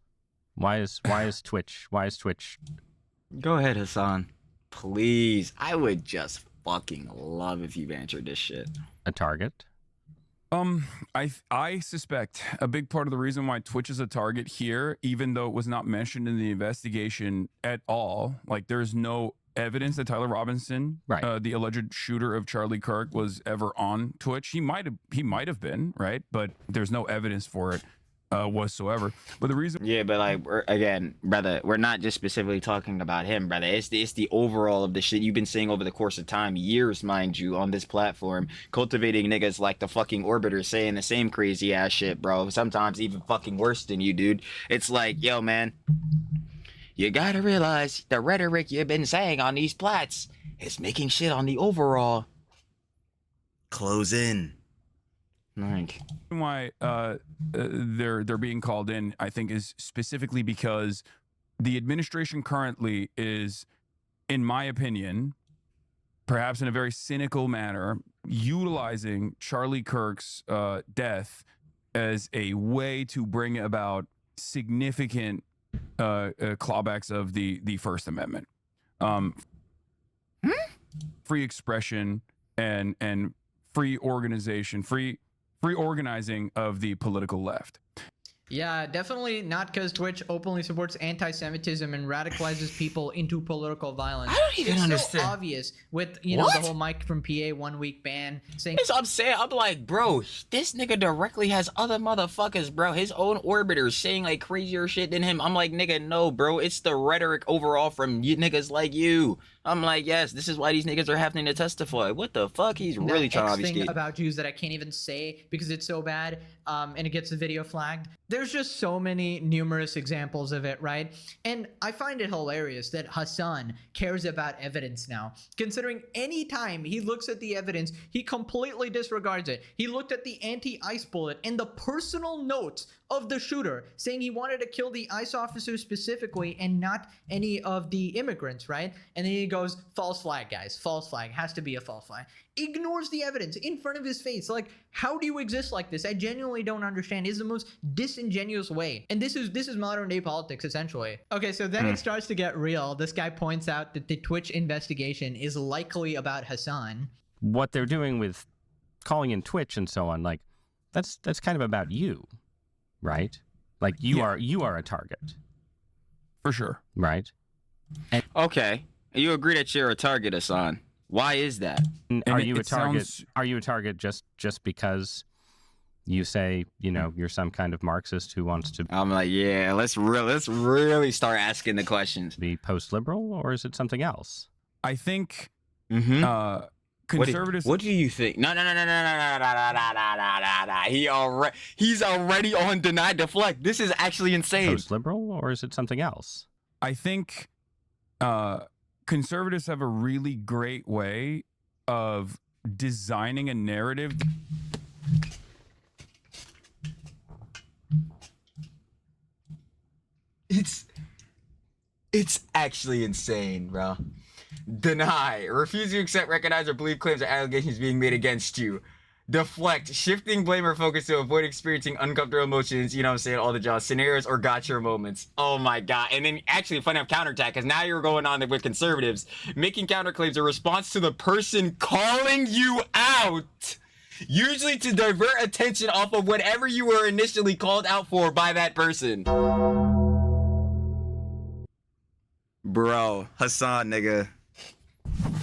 Why is Twitch? Go ahead, Hasan. Please. I would just fucking love if you've answered this shit. A target? I suspect a big part of the reason why Twitch is a target here, even though it was not mentioned in the investigation at all, like there's no evidence that Tyler Robinson, right, the alleged shooter of Charlie Kirk, was ever on Twitch. He might have been, right? But there's no evidence for it whatsoever. But the reason, yeah, but like, again, brother, we're not just specifically talking about him, brother. It's the overall of the shit you've been saying over the course of time, years, mind you, on this platform, cultivating niggas like the fucking Orbiter saying the same crazy ass shit, bro. Sometimes even fucking worse than you, dude. It's like, yo, man, you gotta realize the rhetoric you've been saying on these plats is making shit on the overall. Close in. Like, why they're being called in, I think, is specifically because the administration currently is, in my opinion, perhaps in a very cynical manner, utilizing Charlie Kirk's death as a way to bring about significant clawbacks of the First Amendment, free expression and free organization, free organizing of the political left. Yeah, definitely not because Twitch openly supports anti-Semitism and radicalizes people into political violence. I don't even understand. So obvious with, the whole Mike from PA 1 week ban saying. That's what I'm saying. I'm like, bro, this nigga directly has other motherfuckers, bro. His own orbiters saying like crazier shit than him. I'm like, nigga, no, bro. It's the rhetoric overall from you niggas like you. I'm like, yes, this is why these niggas are having to testify. What the fuck? He's really trying to obfuscate. Thing about Jews that I can't even say because it's so bad, and it gets the video flagged. There's just so many numerous examples of it, right? And I find it hilarious that Hasan cares about evidence now, considering any time he looks at the evidence, he completely disregards it. He looked at the anti-ice bullet and the personal notes of the shooter, saying he wanted to kill the ICE officer specifically and not any of the immigrants, right? And then he goes, false flag, guys, false flag, has to be a false flag. Ignores the evidence in front of his face. Like, how do you exist like this? I genuinely don't understand. It's the most disingenuous way. And this is modern day politics, essentially. Okay, so then it starts to get real. This guy points out that the Twitch investigation is likely about Hasan. What they're doing with calling in Twitch and so on, like, that's kind of about you, right? Like, you are a target. For sure. Right? And Okay, you agree that you're a target, Hasan. Why is that? are it- you a it target? sounds- Are you a target just because you say, you know, you're some kind of Marxist who wants to I'm like, yeah, let's really start asking the questions. be post-liberal, or is it something else? I think Mm-hmm. conservatives. What do you think? No. He's already on deny deflect. This is actually insane. Post-liberal, or is it something else? I think conservatives have a really great way of designing a narrative. It's actually insane, bro. Deny. Refuse to accept, recognize, or believe claims or allegations being made against you. Deflect. Shifting blame or focus to avoid experiencing uncomfortable emotions, you know what I'm saying, all the jobs, scenarios, or gotcha moments. Oh my god. And then actually funny enough, counterattack, because now you're going on with conservatives. Making counterclaims in response to the person calling you out. Usually to divert attention off of whatever you were initially called out for by that person. Bro, Hasan, nigga.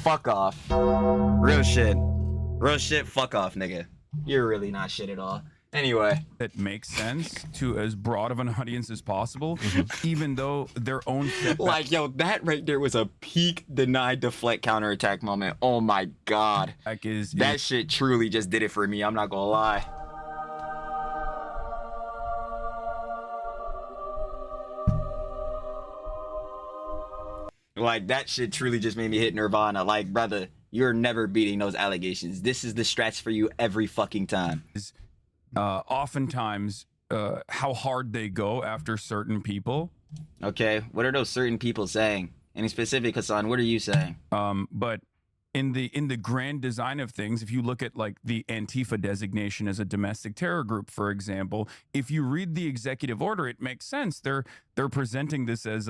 Fuck off. Real shit. Real shit, fuck off, nigga. You're really not shit at all. Anyway. That makes sense to as broad of an audience as possible, even though their own Like, yo, that right there was a peak deny deflect counterattack moment. Oh my god. That shit truly just did it for me, I'm not gonna lie. Like, that shit truly just made me hit Nirvana. Like, brother, you're never beating those allegations. This is the stretch for you every fucking time. Oftentimes how hard they go after certain people. Okay, what are those certain people saying? Any specific, Hasan? What are you saying? But in the grand design of things, if you look at like the Antifa designation as a domestic terror group, for example, if you read the executive order, it makes sense. They're presenting this as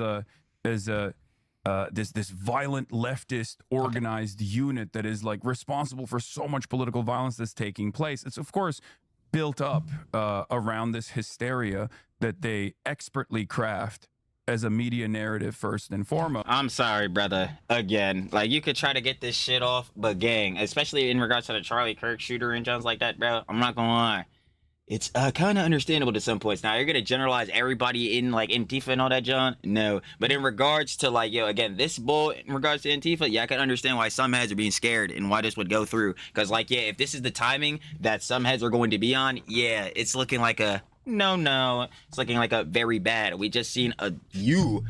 this violent leftist organized unit that is like responsible for so much political violence that's taking place. It's of course built up around this hysteria that they expertly craft as a media narrative first and foremost. I'm sorry, brother. Again, like, you could try to get this shit off, but gang, especially in regards to the Charlie Kirk shooter and Jones like that, bro, I'm not gonna lie. It's kind of understandable to some points. Now, you're going to generalize everybody in, like, Antifa and all that, John? No. But in regards to, like, yo, again, this bull, in regards to Antifa, yeah, I can understand why some heads are being scared and why this would go through. Because, like, yeah, if this is the timing that some heads are going to be on, yeah, it's looking like a... No. It's looking like a very bad. We just seen a... You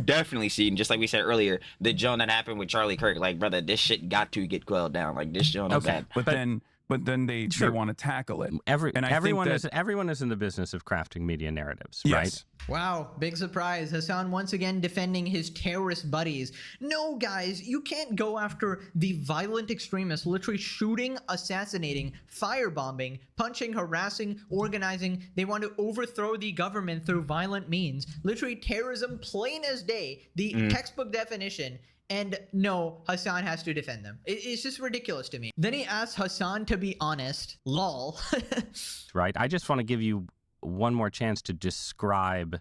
definitely seen, just like we said earlier, the Joan that happened with Charlie Kirk. Like, brother, this shit got to get quelled down. Like, this Joan is bad. But then they want to tackle it. Everyone is in the business of crafting media narratives, right? Wow, big surprise. Hasan once again defending his terrorist buddies. No, guys, you can't go after the violent extremists literally shooting, assassinating, firebombing, punching, harassing, organizing. They want to overthrow the government through violent means. Literally terrorism, plain as day, the textbook definition. And no, Hasan has to defend them. It's just ridiculous to me. Then he asks Hasan to be honest. Lol. Right. I just want to give you one more chance to describe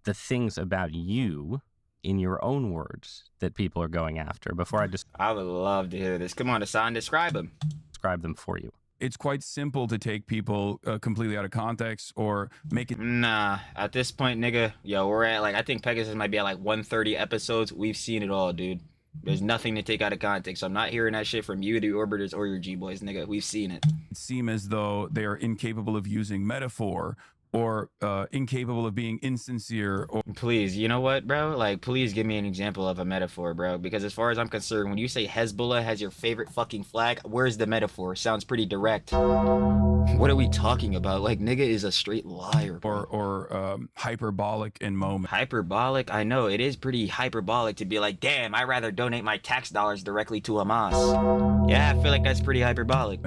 the things about you in your own words that people are going after before I would love to hear this. Come on, Hasan, describe them. Describe them for you. It's quite simple to take people completely out of context or make it. Nah, at this point, nigga, yo, we're at, like, I think Pegasus might be at like 130 episodes. We've seen it all, dude. There's nothing to take out of context. So I'm not hearing that shit from you, the Orbiters, or your G-Boys, nigga. We've seen it. Seem as though they are incapable of using metaphor or incapable of being insincere, or Please, you know what, bro? Like, please give me an example of a metaphor, bro. Because as far as I'm concerned, when you say Hezbollah has your favorite fucking flag, where's the metaphor? Sounds pretty direct. What are we talking about? Like, nigga is a straight liar, bro. or hyperbolic in moment. Hyperbolic? I know, it is pretty hyperbolic to be like, damn, I'd rather donate my tax dollars directly to Hamas. Yeah, I feel like that's pretty hyperbolic.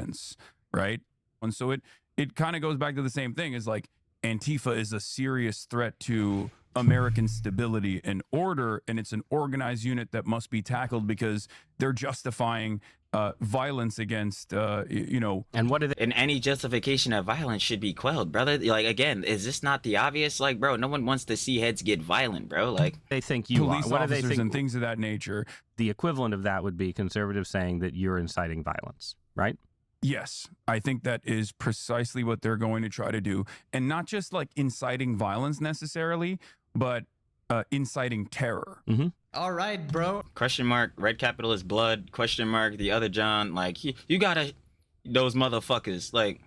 Right? And so it kind of goes back to the same thing, is like Antifa is a serious threat to American stability and order, and it's an organized unit that must be tackled because they're justifying violence against And what are they? And any justification of violence should be quelled, brother. Like, again, is this not the obvious? Like, bro, no one wants to see heads get violent, bro. Like, They think you police are. What do they officers think? and things of that nature. The equivalent of that would be conservatives saying that you're inciting violence, right? Yes, I think that is precisely what they're going to try to do. And not just like inciting violence necessarily, but inciting terror. All right, bro. question mark, red capitalist blood, question mark, the other John. Like, you gotta, those motherfuckers. Like,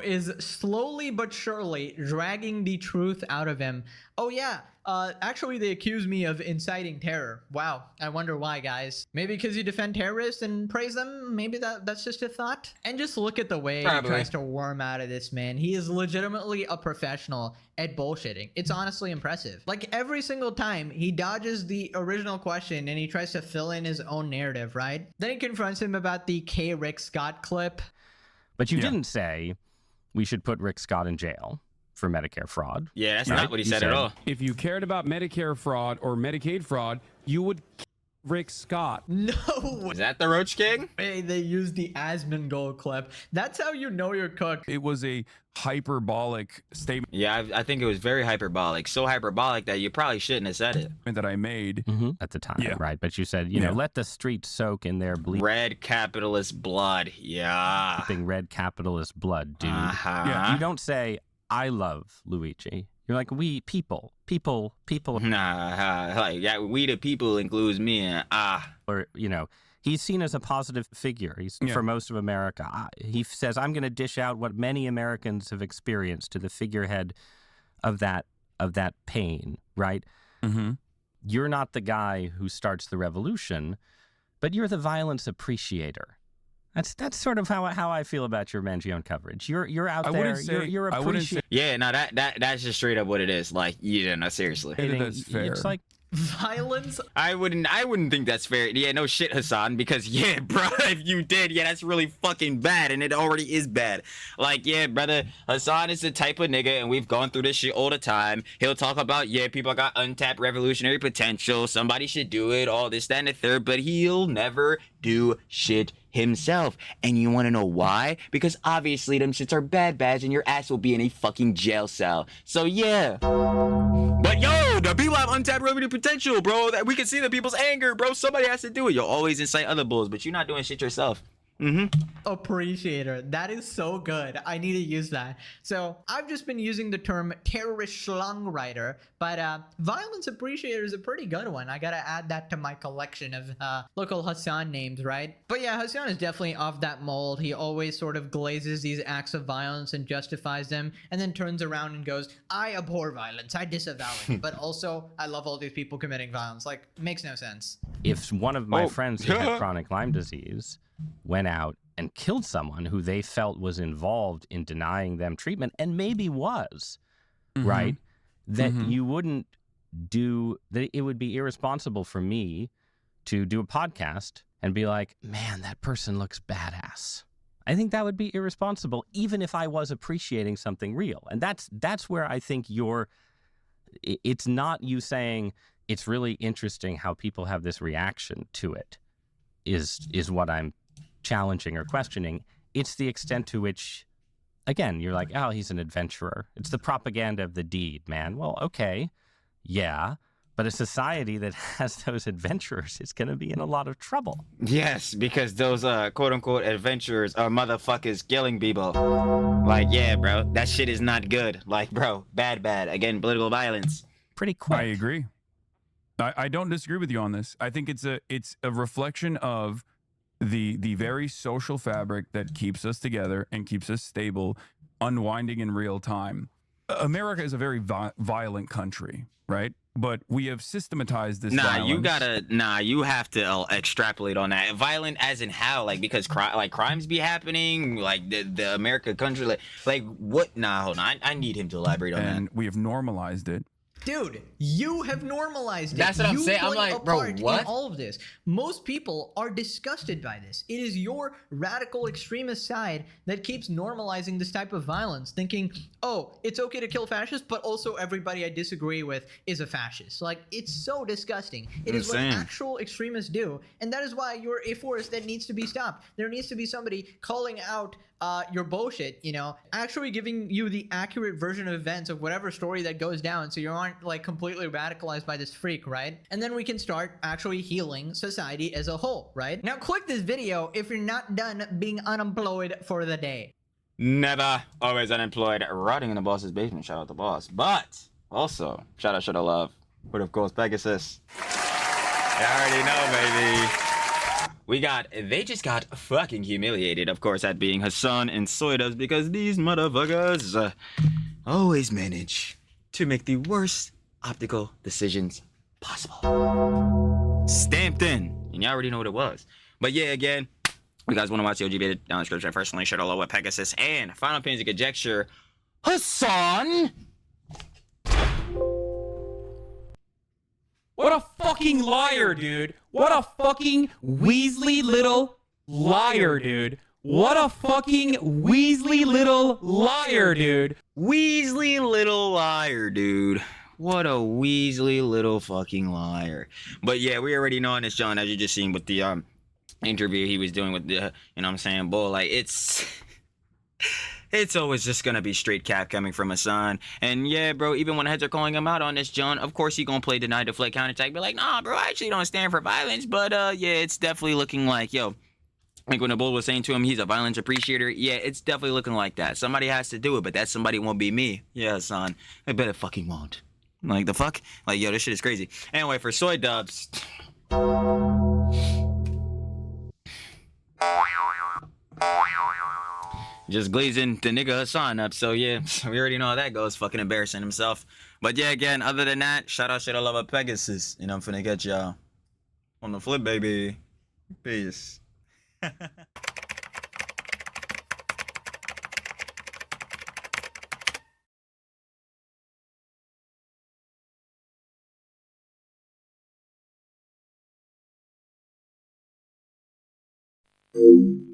Is slowly but surely dragging the truth out of him. Oh yeah, actually they accuse me of inciting terror. Wow, I wonder why, guys. Maybe because you defend terrorists and praise them? Maybe that's just a thought? And just look at the way Probably. he tries to worm out of this, man. He is legitimately a professional at bullshitting. It's honestly impressive. Like, every single time he dodges the original question and he tries to fill in his own narrative, right? Then he confronts him about the K. Rick Scott clip. But you didn't say we should put Rick Scott in jail for Medicare fraud. yeah, that's Right? not what he You said said- at all. If you cared about Medicare fraud or Medicaid fraud, you would kill Rick Scott. No. Was that the Roach King? Hey, they used the Asmongold clip. That's how you know you're cooked. It was a hyperbolic statement Yeah, I think it was very hyperbolic. So hyperbolic that you probably shouldn't have said it. that I made. At the time, Yeah. right? But you said, you know, Yeah. let the streets soak in their Red capitalist blood. Yeah. bleeding red capitalist blood, dude. Uh-huh. Yeah, You don't say, I love Luigi. You're like, we people. Nah, like, yeah, we the people includes me and Or, you know, he's seen as a positive figure. He's for most of America. He says, I'm going to dish out what many Americans have experienced to the figurehead of that pain, right? Mm-hmm. You're not the guy who starts the revolution, but you're the violence appreciator. That's sort of how I feel about your Mangione coverage. You're out I there. wouldn't say- You're I wouldn't appreciating. Yeah, no, that's just straight up what it is. Like, yeah, no, seriously. That's fair. It's like, Violence? I wouldn't think that's fair. Yeah, no shit, Hasan, because yeah, bro, if you did, yeah, that's really fucking bad, and it already is bad. Like, yeah, brother, Hasan is the type of nigga, and we've gone through this shit all the time. He'll talk about, yeah, people got untapped revolutionary potential, somebody should do it, all this, that, and the third, but he'll never do shit himself. And you want to know why? Because obviously them shits are bads, and your ass will be in a fucking jail cell. So yeah. But yo, the people have untapped revenue potential, bro. That we can see the people's anger, bro. Somebody has to do it. You'll always incite other bulls, but you're not doing shit yourself. Appreciator. That is so good. I need to use that. So I've just been using the term terrorist schlongwriter, but violence appreciator is a pretty good one. I gotta add that to my collection of local Hasan names, right? But yeah, Hasan is definitely off that mold. He always sort of glazes these acts of violence and justifies them, and then turns around and goes, I abhor violence, I disavow it, but also I love all these people committing violence. Like, makes no sense. if one of my friends who had chronic Lyme disease went out and killed someone who they felt was involved in denying them treatment, and maybe was, right, that you wouldn't do, that it would be irresponsible for me to do a podcast and be like, man, that person looks badass. I think that would be irresponsible, even if I was appreciating something real. And that's where I think it's not you saying it's really interesting how people have this reaction to it is what I'm challenging or questioning. It's the extent to which, again, you're like, oh, he's an adventurer. It's the propaganda of the deed, man. Well, okay, yeah, but a society that has those adventurers is going to be in a lot of trouble. Yes, because those quote unquote adventurers are motherfuckers killing people. Like, yeah, bro, that shit is not good. Like, bro, bad. Again, political violence. Pretty quick. I agree. I don't disagree with you on this. I think it's a reflection of the very social fabric that keeps us together and keeps us stable, unwinding in real time. America is a very violent country, right? But we have systematized this violence. You have to extrapolate on that. Violent as in how? Like, because crimes be happening, like the America country, like what? Nah, hold on. I need him to elaborate on that. And we have normalized it. Dude, you have normalized it. That's what I'm You saying. I'm play like, a bro, part what? in all of this. Most people are disgusted by this. It is your radical extremist side that keeps normalizing this type of violence, thinking, oh, it's okay to kill fascists, but also everybody I disagree with is a fascist. Like, it's so disgusting. It is what Insane. actual extremists do, and that is why you're a force that needs to be stopped. There needs to be somebody calling out your bullshit, you know, actually giving you the accurate version of events of whatever story that goes down, so you aren't like completely radicalized by this freak, right? And then we can start actually healing society as a whole, right? Now click this video if you're not done being unemployed for the day. Never, always unemployed, rotting in the boss's basement. Shout out the boss. But also, shout out, love. But of course, Pegasus. You already know, baby. They just got fucking humiliated, of course, at being Hasan and Idubbbz, because these motherfuckers always manage to make the worst optical decisions possible. Stamped in, and you already know what it was. But yeah, again, if you guys want to watch the OG video, down in the description. Personally, share below with Pegasus and final opinions and conjecture, Hasan. What a fucking liar, dude. What a fucking Weasley little liar, dude. What a fucking Weasley little liar, dude. Weasley little liar, dude. What a Weasley little fucking liar. But yeah, we already know on this, John, as you just seen with the interview he was doing with the, you know what I'm saying, bull, like, it's always just gonna be straight cap coming from Hasan. And yeah, bro, even when heads are calling him out on this, John, of course he gonna play deny, deflect, counterattack, be like, nah, bro, I actually don't stand for violence. But yeah, it's definitely looking like, yo, like when the bull was saying to him, he's a violence appreciator. Yeah, it's definitely looking like that. Somebody has to do it, but that somebody won't be me. Yeah, Hasan, I bet it fucking won't. Like, the fuck? Like, yo, this shit is crazy. Anyway, for Idubbbz. Just glazing the nigga Hasan up, so yeah, we already know how that goes, fucking embarrassing himself. But yeah, again, other than that, shout out shit I love a Pegasus, and I'm finna get y'all on the flip, baby. Peace. you